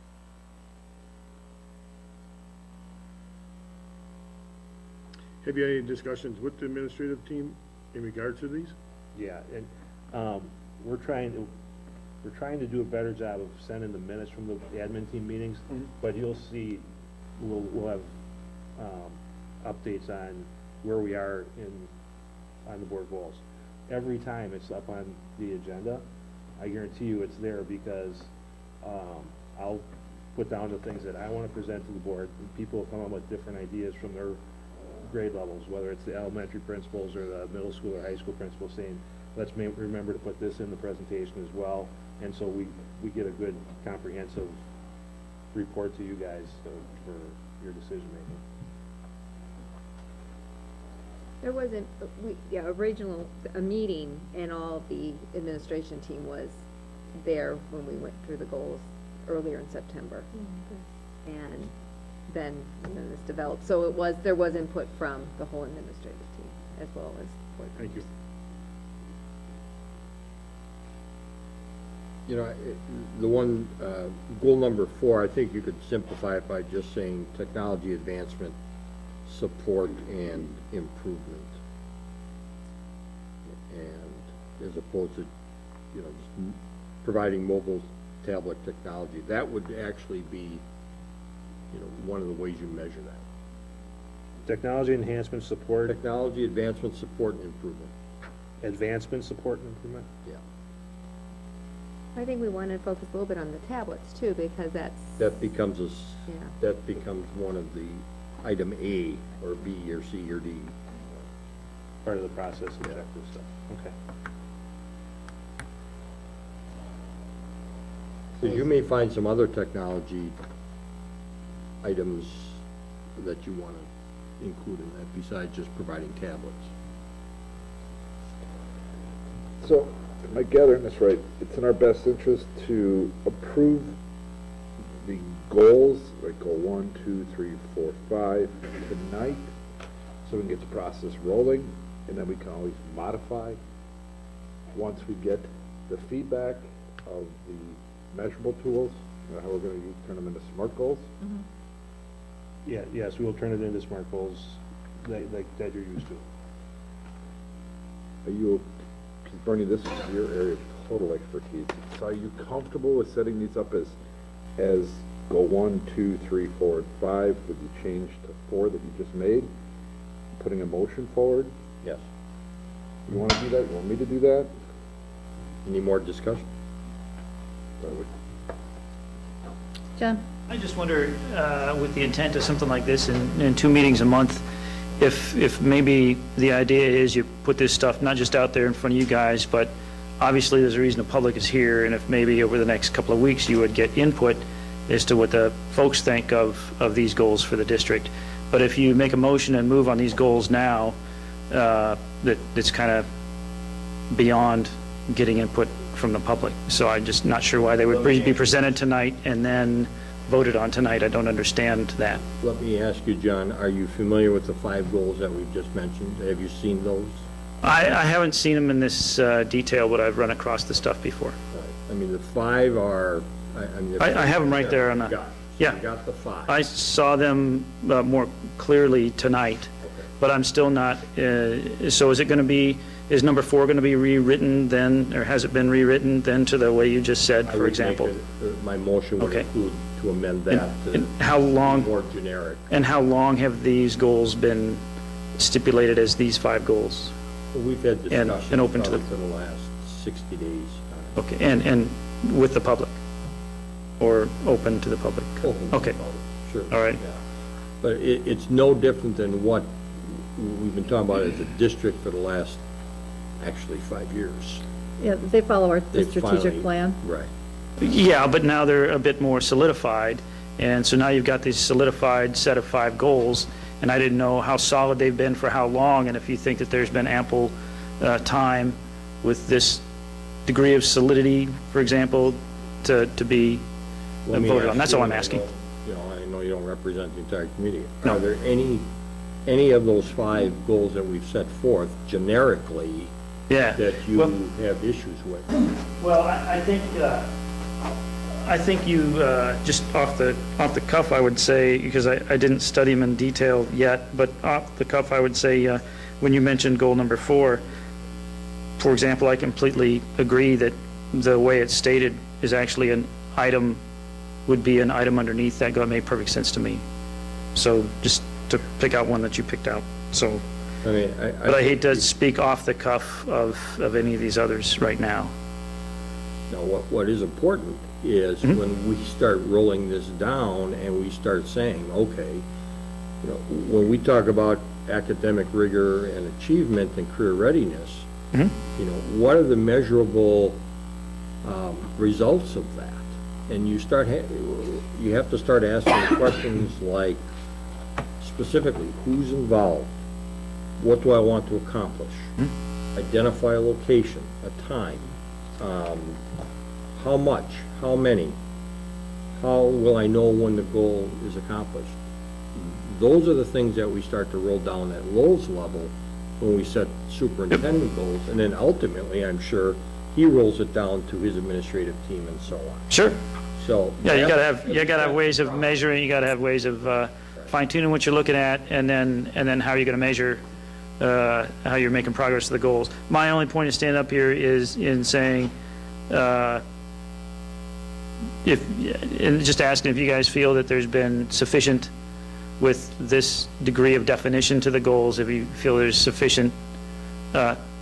Have you had any discussions with the administrative team in regard to these? Yeah, and we're trying to do a better job of sending the minutes from the admin team meetings, but you'll see, we'll have updates on where we are on the board goals. Every time it's up on the agenda, I guarantee you it's there, because I'll put down the things that I want to present to the board, and people will come up with different ideas from their grade levels, whether it's the elementary principals or the middle school or high school principals saying, let's remember to put this in the presentation as well. And so we get a good comprehensive report to you guys for your decision making. There wasn't, a meeting, and all the administration team was there when we went through the goals earlier in September. And then this developed, so there was input from the whole administrative team as well as board members. Thank you. You know, the one, goal number 4, I think you could simplify it by just saying technology advancement, support, and improvement. And as opposed to, you know, just providing mobile tablet technology. That would actually be, you know, one of the ways you measure that. Technology enhancement support, Technology advancement, support, and improvement. advancement support and improvement. Yeah. I think we want to focus a little bit on the tablets too, because That becomes Yeah. that becomes one of the item A, or B, or C, or D. Part of the process objective stuff, okay. Because you may find some other technology items that you want to include in that, besides just providing tablets. So, am I gathering this right? It's in our best interest to approve the goals, like goal 1, 2, 3, 4, 5, tonight, so we can get the process rolling, and then we can always modify once we get the feedback of the measurable tools, how we're going to turn them into SMART goals. Yeah, yes, we will turn it into SMART goals that you're used to. Are you, because Bernie, this is your area of total expertise, so are you comfortable with setting these up as goal 1, 2, 3, 4, and 5, with you change to 4 that you just made, putting a motion forward? Yes. You want to do that? You want me to do that? Any more discussion? John? I just wonder, with the intent of something like this in 2 meetings a month, if maybe the idea is you put this stuff not just out there in front of you guys, but obviously there's a reason the public is here, and if maybe over the next couple of weeks you would get input as to what the folks think of these goals for the district. But if you make a motion and move on these goals now, that's kind of beyond getting input from the public. So I'm just not sure why they would be presented tonight and then voted on tonight. I don't understand that. Let me ask you, John, are you familiar with the 5 goals that we've just mentioned? Have you seen those? I haven't seen them in this detail, but I've run across the stuff before. I mean, the 5 are, I have them right there on the, yeah. You got the 5. I saw them more clearly tonight, but I'm still not, so is it going to be, is number 4 going to be rewritten then, or has it been rewritten then to the way you just said, for example? My motion would Okay. include to amend that to And how long, more generic. and how long have these goals been stipulated as these 5 goals? We've had And discussions open to the- for the last 60 days. Okay, and with the public? Or open to the public? Open to Okay. the public, sure. All right. Yeah. But it's no different than what we've been talking about as a district for the last, actually, 5 years. Yeah, they follow the They strategic finally- plan. Right. Yeah, but now they're a bit more solidified, and so now you've got this solidified set of 5 goals, and I didn't know how solid they've been for how long, and if you think that there's been ample time with this degree of solidity, for example, to be Let me voted ask on? That's you, all I'm asking. You know, I know you don't represent the entire committee. No. Are there any of those 5 goals that we've set forth generically Yeah. that you Well- have issues with? Well, I think you, just off the cuff, I would say, because I didn't study them in detail yet, but off the cuff, I would say, when you mentioned goal number 4, for example, I completely agree that the way it's stated is actually would be an item underneath that. Made perfect sense to me. So just to pick out one that you picked out, so. I mean, But I hate to speak off the cuff of any of these others right now. Now, what is important is when we start rolling this down and we start saying, okay, you know, when we talk about academic rigor and achievement and career readiness, you know, what are the measurable results of that? And you you have to start asking questions like, specifically, who's involved? What do I want to accomplish? Identify a location, a time, how much, how many, how will I know when the goal is accomplished? Those are the things that we start to roll down at Lowell's level when we set superintendent goals, and then ultimately, I'm sure, he rolls it down to his administrative team and so on. Sure. So. Yeah, you gotta have ways of measuring, you gotta have ways of fine tuning what you're looking at, and then how you're gonna measure how you're making progress to the goals. My only point of standing up here is in saying, and just asking if you guys feel that there's been sufficient with this degree of definition to the goals, if you feel there's sufficient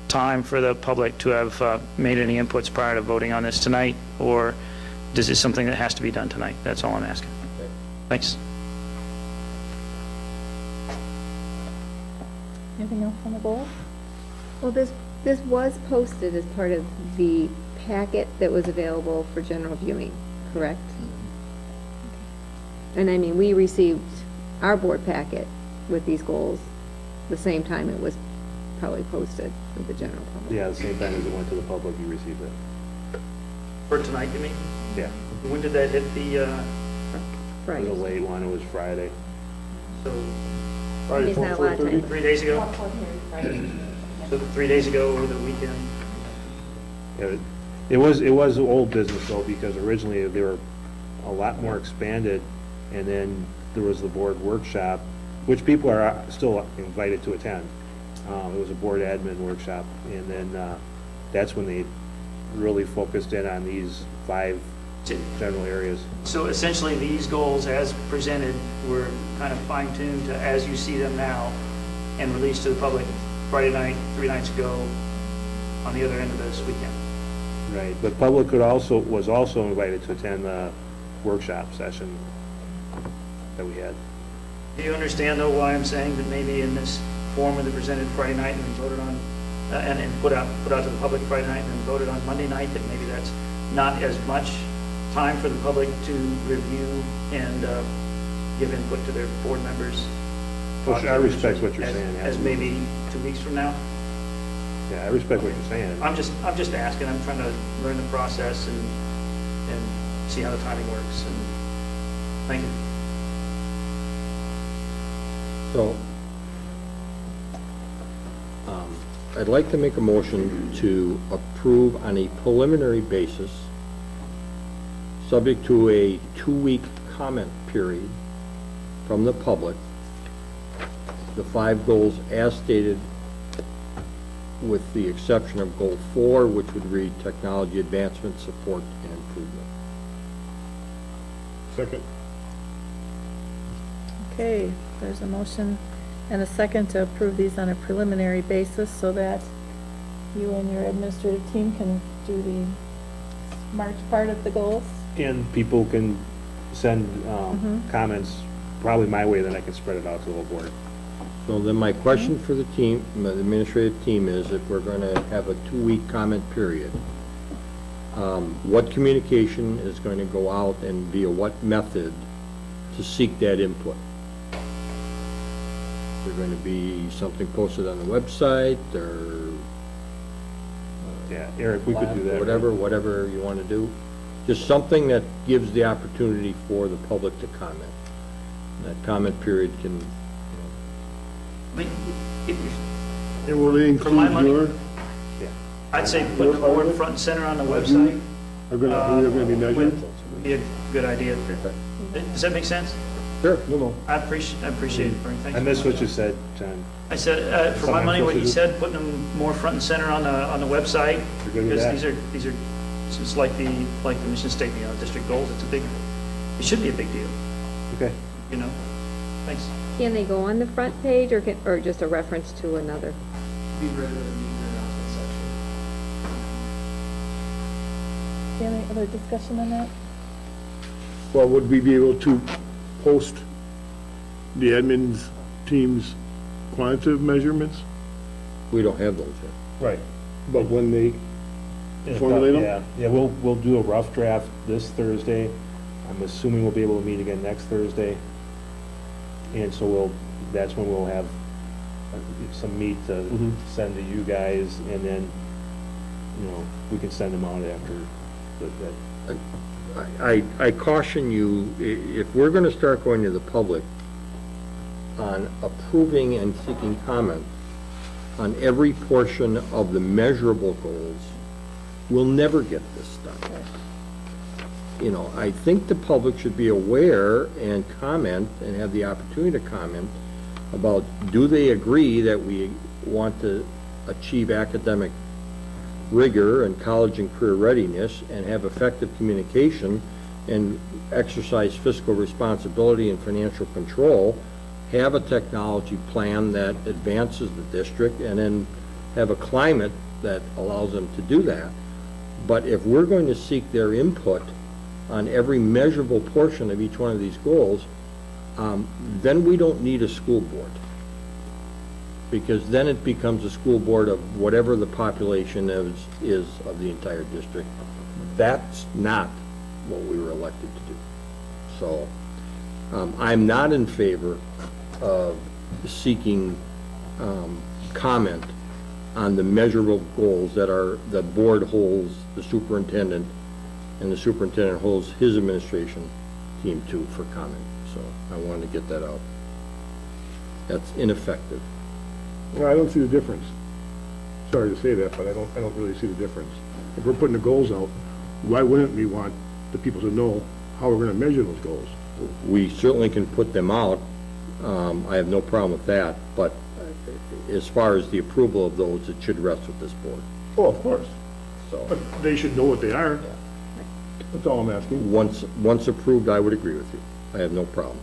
time for the public to have made any inputs prior to voting on this tonight, or is this something that has to be done tonight? That's all I'm asking. Thanks. Anything else on the goals? Well, this was posted as part of the packet that was available for general viewing, correct? And I mean, we received our board packet with these goals the same time it was probably posted for the general public. Yeah, the same time as it went to the public, you received it. For tonight, you mean? Yeah. When did that hit the, It Right. was a late one, it was Friday. so, It's not a lot of time. 3 days ago? So 3 days ago over the weekend? Yeah, it was old business though, because originally they were a lot more expanded, and then there was the board workshop, which people are still invited to attend. It was a board admin workshop, and then that's when they really focused in on these 5 general areas. So essentially, these goals as presented were kind of fine-tuned to as you see them now and released to the public Friday night, 3 nights ago, on the other end of this weekend. Right, but public was also invited to attend the workshop session that we had. Do you understand, though, why I'm saying that maybe in this form that presented Friday night and then voted on, and put out to the public Friday night and then voted on Monday night, that maybe that's not as much time for the public to review and give input to their board members? Which I respect what you're saying. As maybe 2 weeks from now? Yeah, I respect what you're saying. I'm just asking, I'm trying to learn the process and see how the timing works, and thank you. So, I'd like to make a motion to approve on a preliminary basis, subject to a 2-week comment period from the public, the 5 goals as stated, with the exception of goal 4, which would read technology advancement, support, and improvement. Second. Okay, there's a motion and a second to approve these on a preliminary basis so that you and your administrative team can do the March part of the goals. And people can send comments probably my way, then I can spread it out to the whole board. So then my question for the team, the administrative team, is if we're going to have a 2-week comment period, what communication is going to go out and via what method to seek that input? Is there going to be something posted on the website, or Yeah, Eric, we could do that. Whatever you want to do. Just something that gives the opportunity for the public to comment. That comment period can, you I mean, if- And will they For my money- include I'd say putting the board front and center on the website are gonna be measured? would be a good idea. Does that make sense? Sure. No. I appreciate it, Bernie, thanks. I missed what you said, John. I said, for my money, what you said, putting them more front and center on the website, You're good with because that? these are, it's like the mission statement, district goals, it should be a big deal, Okay. Thanks. Can they go on the front page or just a reference to another? Be read in the announcement section. Any other discussion on that? Well, would we be able to post the admin's team's quantitative measurements? we don't have those yet. Right. But when they formulate them? Yeah, we'll do a rough draft this Thursday. I'm assuming we'll be able to meet again next Thursday. And so that's when we'll have some meat to send to you guys, and then, we can send them out after that. I caution you, if we're going to start going to the public on approving and seeking comment on every portion of the measurable goals, we'll never get this done. I think the public should be aware and comment and have the opportunity to comment about, do they agree that we want to achieve academic rigor and college and career readiness and have effective communication and exercise fiscal responsibility and financial control, have a technology plan that advances the district, and then have a climate that allows them to do that. But if we're going to seek their input on every measurable portion of each one of these goals, then we don't need a school board. Because then it becomes a school board of whatever the population is of the entire district. That's not what we were elected to do. So, I'm not in favor of seeking comment on the measurable goals that the board holds the superintendent, and the superintendent holds his administration team to for comment. So I wanted to get that out. That's ineffective. Well, I don't see the difference. Sorry to say that, but I don't really see the difference. If we're putting the goals out, why wouldn't we want the people to know how we're gonna measure those goals? We certainly can put them out. I have no problem with that, but as far as the approval of those, it should rest with this board. Oh, of course. So, But they should know what they are. That's all I'm asking. once approved, I would agree with you. I have no problem.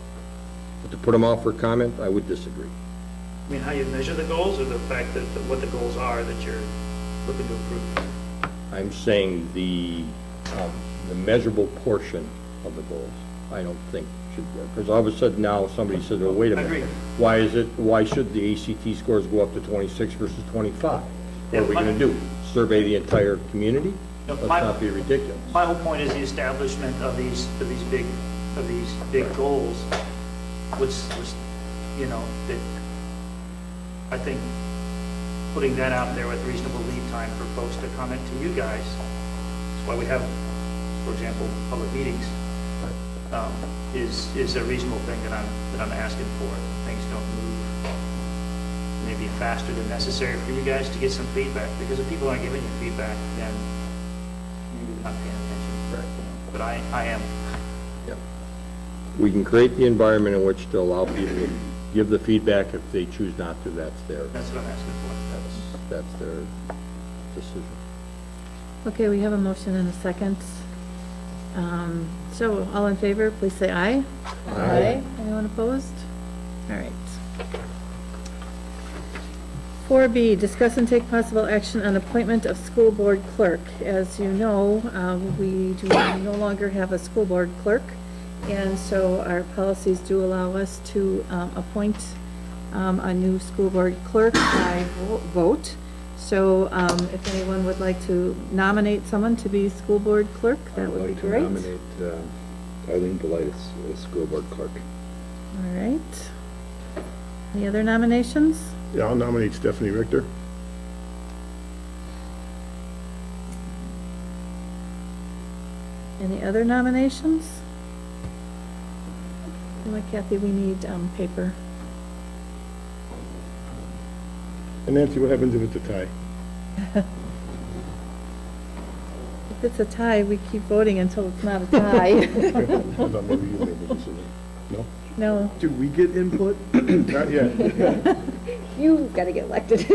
But to put them out for comment, I would disagree. I mean, how you measure the goals, or the fact that, what the goals are that you're looking to approve? I'm saying the measurable portion of the goals, I don't think should, because all of a sudden now somebody says, well, wait a I minute. agree. Why should the ACT scores go up to 26 versus 25? What are we Yeah, gonna do? Survey the entire community? No, Let's my- not be ridiculous. My whole point is the establishment of these big goals, which, that, I think, putting that out there with reasonable lead time for folks to comment to you guys, that's why we have, for example, public meetings, is a reasonable thing that I'm asking for. Things don't move maybe faster than necessary for you guys to get some feedback, because if people aren't giving you feedback, then maybe they're not paying attention. Right. But I am. Yep. We can create the environment in which to allow people to give the feedback. If they choose not to, that's That's what I'm asking for. that's their decision. Okay, we have a motion and a second. So, all in favor, please say aye. Aye. Anyone opposed? All right. 4B, discuss and take possible action on appointment of school board clerk. As you know, we do no longer have a school board clerk, and so our policies do allow us to appoint a new school board clerk by vote. So if anyone would like to nominate someone to be school board clerk, that would be great. I'd like to nominate Eileen Delight as school board clerk. All right. Any other nominations? Yeah, I'll nominate Stephanie Richter. Any other nominations? I feel like Kathy, we need paper. And Nancy, what happens if it's a tie? If it's a tie, we keep voting until it's not a tie. I thought maybe you made the decision. No? No. Do we get input? Not yet. You gotta get elected.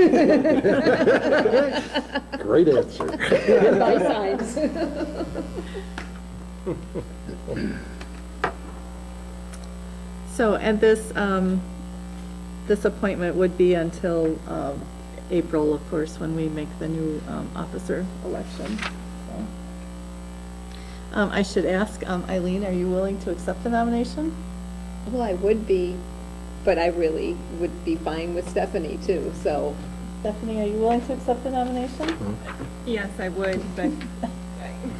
Great answer. By signs. So, and this appointment would be until April, of course, when we make the new officer election. So, I should ask, Eileen, are you willing to accept the nomination? Well, I would be, but I really would be fine with Stephanie too, so. Stephanie, are you willing to accept the nomination? Yes, I would, but,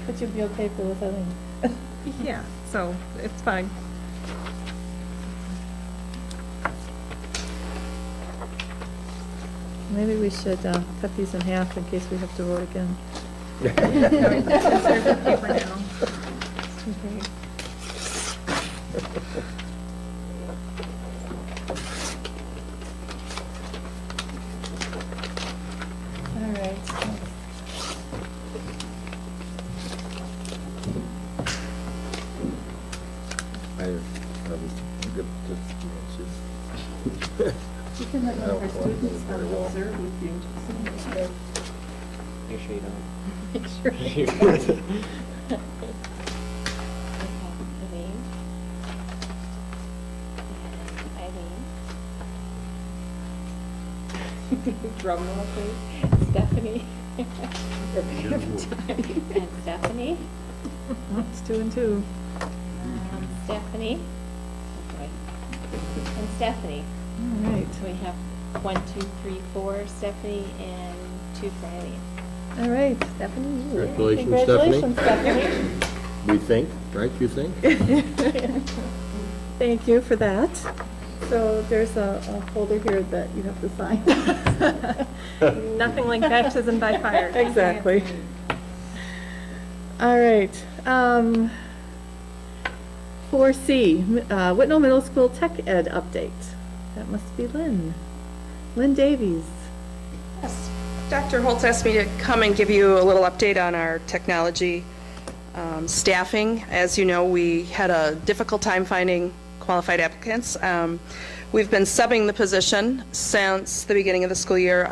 But you'd be okay if it was Eileen? yeah, so it's fine. Maybe we should cut these in half in case we have to vote again. No, there's the paper now. Okay. All right. I'm good to You can let one of our students very well. observe with you. just so Make sure you don't. Make sure. Drum roll, please. Stephanie. And Stephanie. It's 2 and 2. Stephanie. Okay. And Stephanie. All right. So we have 1, 2, 3, 4, Stephanie, and 2 for Eileen. All right. Stephanie, you. Congratulations, Stephanie. Congratulations, Stephanie. We think, right, you think? Thank you for that. So there's a folder here that you have to sign. Nothing like baptism by fire. Exactly. All right. 4C, Whitnall Middle School Tech Ed update. That must be Lynn. Lynn Davies. Yes. Dr. Holtz asked me to come and give you a little update on our technology staffing. As you know, we had a difficult time finding qualified applicants. We've been subbing the position since the beginning of the school year.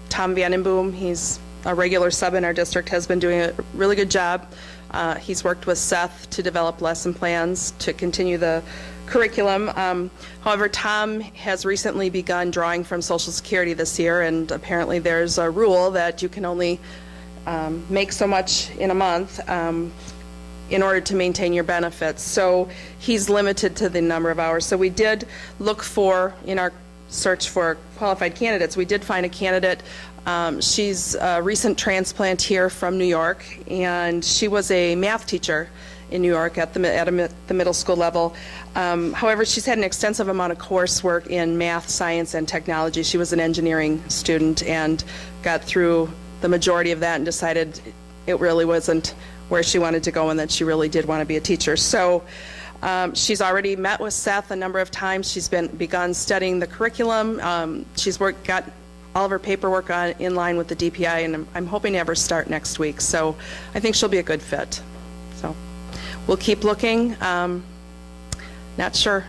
Tom Vandenboom, he's a regular sub in our district, has been doing a really good job. He's worked with Seth to develop lesson plans to continue the curriculum. However, Tom has recently begun drawing from Social Security this year, and apparently there's a rule that you can only make so much in a month in order to maintain your benefits. So he's limited to the number of hours. So we did look for, in our search for qualified candidates, we did find a candidate. She's a recent transplant here from New York, and she was a math teacher in New York at the middle school level. However, she's had an extensive amount of coursework in math, science, and technology. She was an engineering student and got through the majority of that and decided it really wasn't where she wanted to go and that she really did want to be a teacher. So she's already met with Seth a number of times. She's begun studying the curriculum. She's got all of her paperwork in line with the DPI, and I'm hoping to have her start next week. So I think she'll be a good fit. So we'll keep looking. Not sure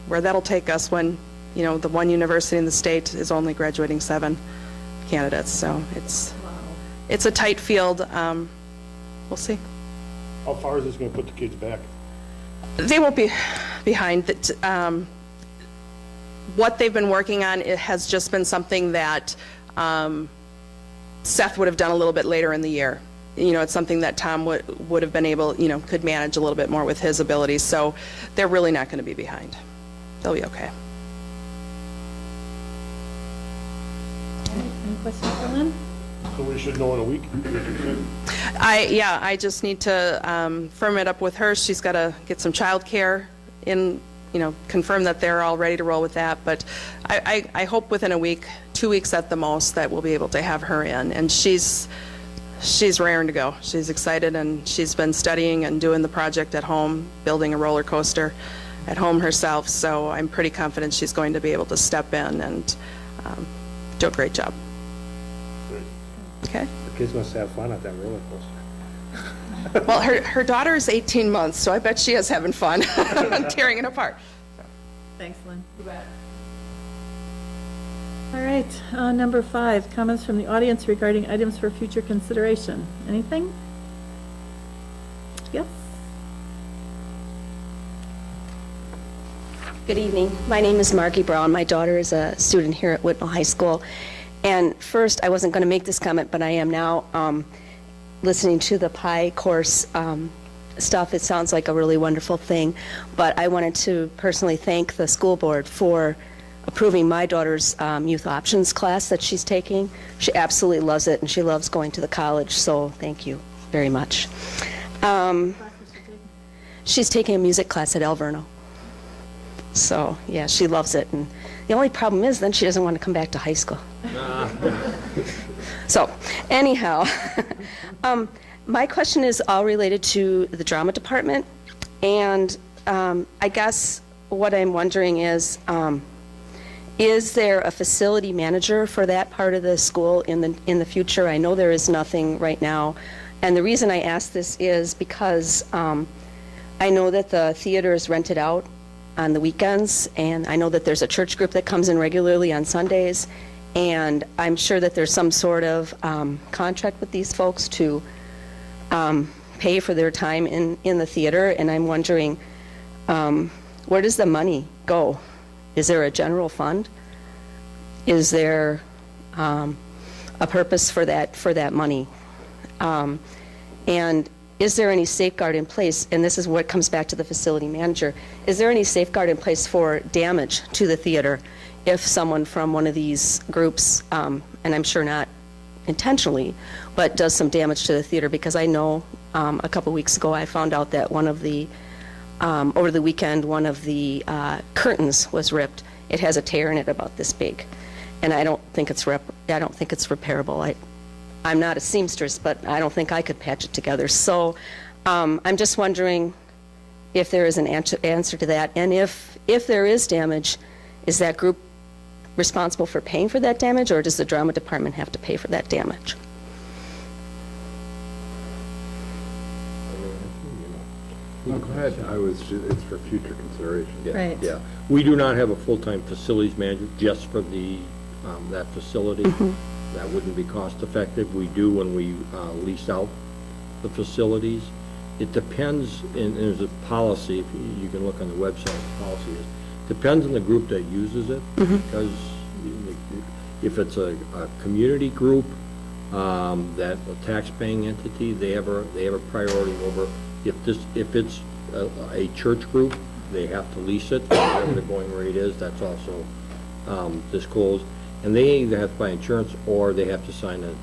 where that'll take us when, you know, the one university in the state is only graduating 7 candidates. So it's a tight field. We'll see. How far is this going to put the kids back? They won't be behind. What they've been working on, it has just been something that Seth would have done a little bit later in the year. You know, it's something that Tom would have been able, you know, could manage a little bit more with his abilities. So they're really not going to be behind. They'll be okay. Any questions for Lynn? So we should know in a week? I just need to firm it up with her. She's got to get some childcare in, you know, confirm that they're all ready to roll with that. But I hope within a week, 2 weeks at the most, that we'll be able to have her in. And she's she's raring to go. She's excited, and she's been studying and doing the project at home, building a roller coaster at home herself, so I'm pretty confident she's going to be able to step in and do a great job. Okay? The kids must have fun at that roller coaster. Well, her daughter is 18 months, so I bet she is having fun tearing it apart. Thanks, Lynn. All right, number 5, comments from the audience regarding items for future consideration. Anything? Yes? Good evening. My name is Margie Brown. My daughter is a student here at Whitnall High School. And first, I wasn't going to make this comment, but I am now. Listening to the PI course stuff, it sounds like a really wonderful thing. But I wanted to personally thank the school board for approving my daughter's youth options class that she's taking. She absolutely loves it, and she loves going to the college, so thank you very much. She's taking a music class at Alverno. So, yeah, she loves it. And the only problem is then she doesn't want to come back to high school. So, anyhow, my question is all related to the drama department. And I guess what I'm wondering is there a facility manager for that part of the school in the future? I know there is nothing right now. And the reason I ask this is because I know that the theater is rented out on the weekends, and I know that there's a church group that comes in regularly on Sundays, and I'm sure that there's some sort of contract with these folks to pay for their time in the theater, and I'm wondering, where does the money go? Is there a general fund? Is there a purpose for that money? And is there any safeguard in place, and this is what comes back to the facility manager, is there any safeguard in place for damage to the theater if someone from one of these groups, and I'm sure not intentionally, but does some damage to the theater? Because I know a couple weeks ago I found out that one of the, over the weekend, one of the curtains was ripped. It has a tear in it about this big, and I don't think it's repairable. I'm not a seamstress, but I don't think I could patch it together. So I'm just wondering if there is an answer to that. And if there is damage, is that group responsible for paying for that damage, or does the drama department have to pay for that damage? No, go ahead. It's for future consideration. Yeah, Right. Yeah, we do not have a full-time facilities manager just for that facility. That wouldn't be cost-effective. We do when we lease out the facilities. It depends, and there's a policy, if you can look on the website, the policy is, depends on the group that uses it, because if it's a community group, that a tax-paying entity, they have a priority over. If it's a church group, they have to lease it, whatever the going rate is, that's also disclosed. And they either have to buy insurance, or they have to sign a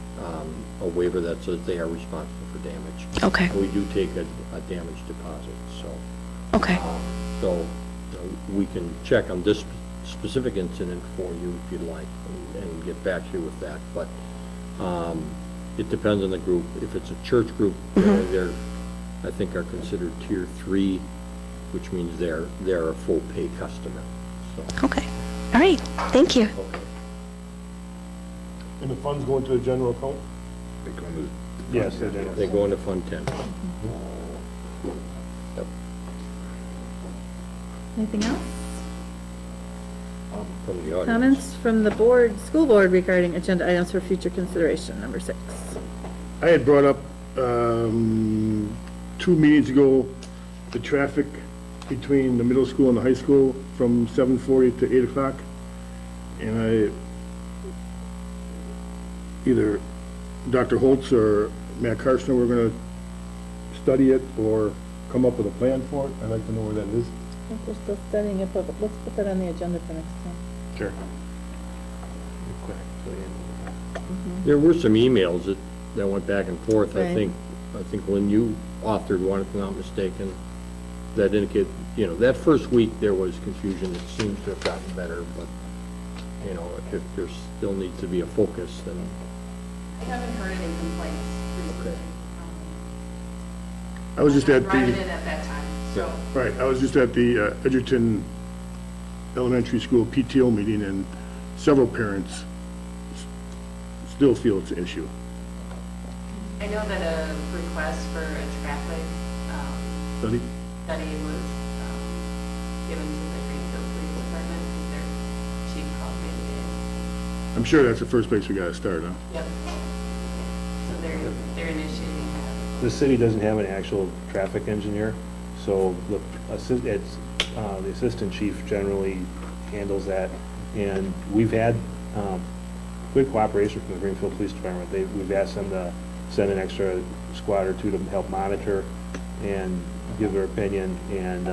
waiver that says they are responsible for damage. Okay. And we do take a damage deposit, so. Okay. So we can check on this specific incident for you if you'd like, and get back to you with that. But it depends on the group. If it's a church group, they're, I think, are considered tier 3, which means they're a full pay customer. So. Okay. All right. Thank you. Okay. And the funds go into the general account? They go into- Yes, they do. They go into Fund 10. Yep. Anything else? From the audience. Comments from the school board regarding agenda items for future consideration, number 6. I had brought up 2 meetings ago, the traffic between the middle school and the high school from 7:40 to 8 o'clock. And either Dr. Holtz or Matt Carson were going to study it or come up with a plan for it. I'd like to know where that is. I think we're still studying it, but let's put that on the agenda for next time. Sure. There were some emails that went back and forth. I Right. think when you authored one, if I'm not mistaken, that indicated, that first week there was confusion. It seems to have gotten better, but, if there still needs to be a focus, then. I haven't heard any complaints I was just at driving the, in at that time, so. right, I was just at the Edgerton Elementary School PTO meeting, and several parents still feel it's an issue. I know that a request for a traffic Study? study was given to the Greenfield Police Department, because their chief called me today. I'm sure that's the first place we gotta start, huh? Yep. So they're initiating that. The city doesn't have an actual traffic engineer, so the assistant chief generally handles that. And we've had good cooperation from the Greenfield Police Department. We've asked them to send an extra squad or two to help monitor and give their opinion, and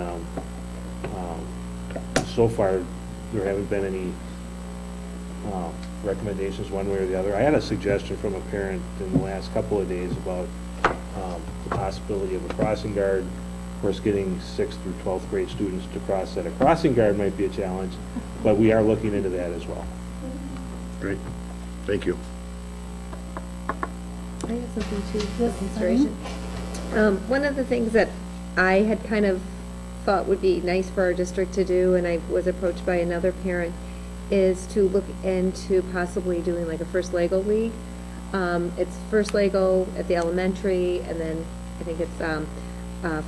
so far, there haven't been any recommendations one way or the other. I had a suggestion from a parent in the last couple of days about the possibility of a crossing guard. Of course, getting 6th through 12th grade students to cross at a crossing guard might be a challenge, but we are looking into that as well. Great, thank you. I have something too for consideration. One of the things that I had kind of thought would be nice for our district to do, and I was approached by another parent, is to look into possibly doing like a first Lego league. It's first Lego at the elementary, and then I think it's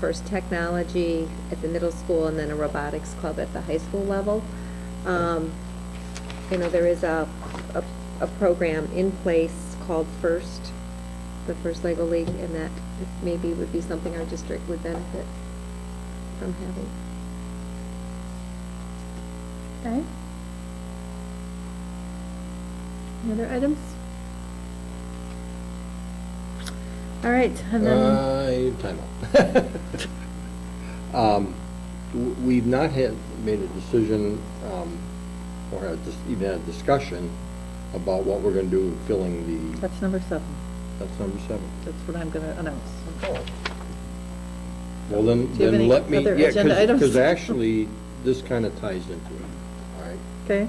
first technology at the middle school, and then a robotics club at the high school level. There is a program in place called the First Lego League, and that maybe would be something our district would benefit from having. Okay. Any other items? All right, and then, Time out. We've not made a decision, or even had a discussion about what we're gonna do filling the, that's number 7. that's number 7. That's what I'm gonna announce. Well, then Do you have any let me, other yeah, agenda items? because actually, this kind of ties into it, all right? Okay,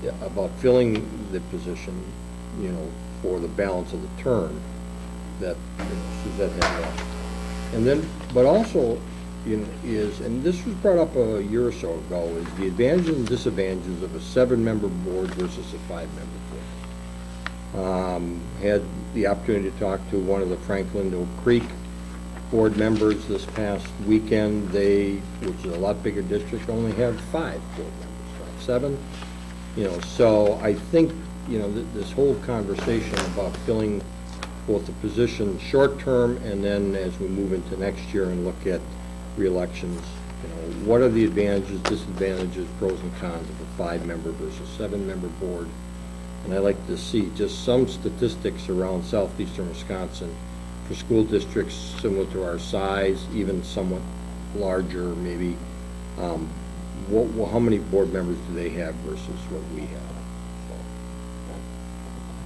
Yeah, about filling the position, for the balance of the term that Suzette had left. And then, but also, is, and this was brought up a year or so ago, is the advantages and disadvantages of a 7-member board versus a 5-member board. Had the opportunity to talk to one of the Franklin Oak Creek board members this past weekend. They, which is a lot bigger district, only have 5 board members, not 7. So I think, this whole conversation about filling both the position short-term and then as we move into next year and look at re-elections, what are the advantages, disadvantages, pros and cons of a 5-member versus 7-member board? And I'd like to see just some statistics around southeastern Wisconsin for school districts similar to our size, even somewhat larger maybe. How many board members do they have versus what we have?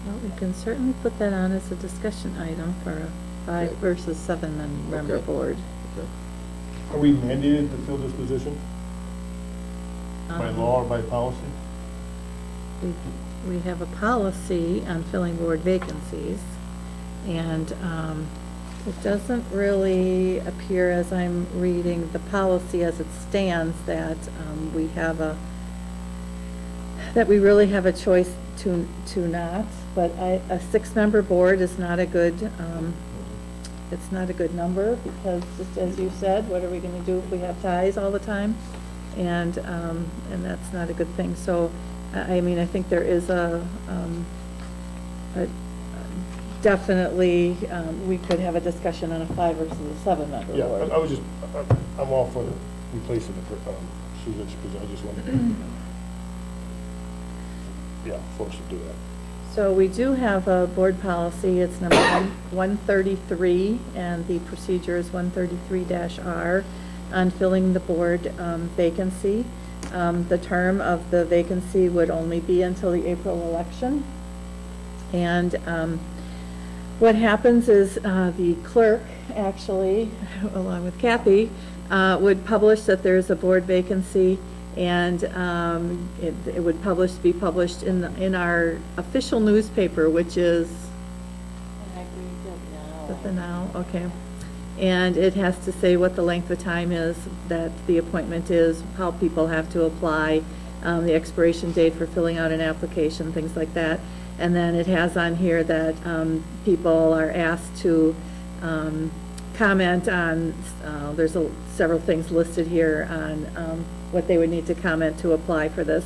well, we can certainly put that on as a discussion item for a 5 Okay. versus 7-member Okay. board. Are we mandated to fill this position by law or by policy? We have a policy on filling board vacancies, and it doesn't really appear, as I'm reading the policy as it stands, that that we really have a choice to not, but a 6-member board is not a good, it's not a good number, because just as you said, what are we gonna do if we have ties all the time? And that's not a good thing. So, I think there is definitely, we could have a discussion on a 5 versus a 7-member Yeah, board. I was just, I'm all for replacing Susan's position, I just wanted to, yeah, folks to do that. So we do have a board policy, it's number 133, and the procedure is 133-R on filling the board vacancy. The term of the vacancy would only be until the April election. And what happens is the clerk, actually, along with Kathy, would publish that there's a board vacancy, and it would be published in our official newspaper, which is the Now, okay. And it has to say what the length of time is that the appointment is, how people have to apply, the expiration date for filling out an application, things like that. And then it has on here that people are asked to comment on, there's several things listed here on what they would need to comment to apply for this.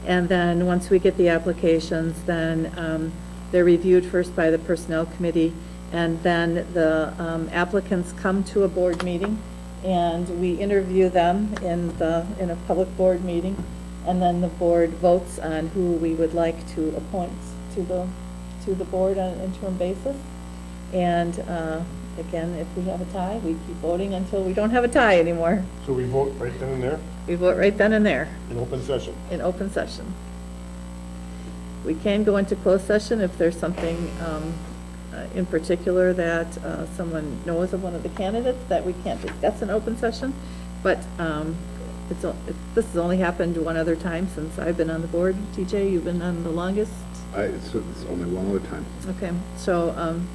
And then, once we get the applications, then they're reviewed first by the Personnel Committee, and then the applicants come to a board meeting, and we interview them in a public board meeting, and then the board votes on who we would like to appoint to the board on an interim basis. And again, if we have a tie, we keep voting until we don't have a tie anymore. So we vote right then and there, We vote right then and there, in open session. in open session. We can go into closed session if there's something in particular that someone knows of one of the candidates that we can't discuss in open session, but this has only happened one other time since I've been on the board. TJ, you've been on the longest? It's only one other time. Okay, so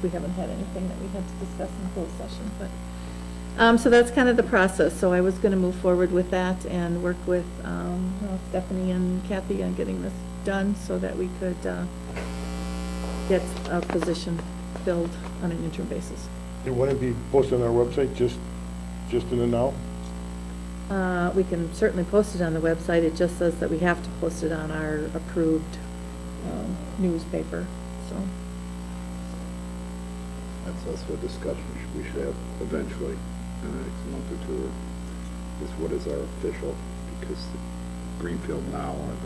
we haven't had anything that we had to discuss in closed session, but, so that's kind of the process. So I was going to move forward with that and work with Stephanie and Kathy on getting this done so that we could get a position filled on an interim basis. It wouldn't be posted on our website, just in the now? We can certainly post it on the website. It just says that we have to post it on our approved newspaper, so. That's also a discussion we should have eventually in the next month or two, is what is our official, because Greenfield Now and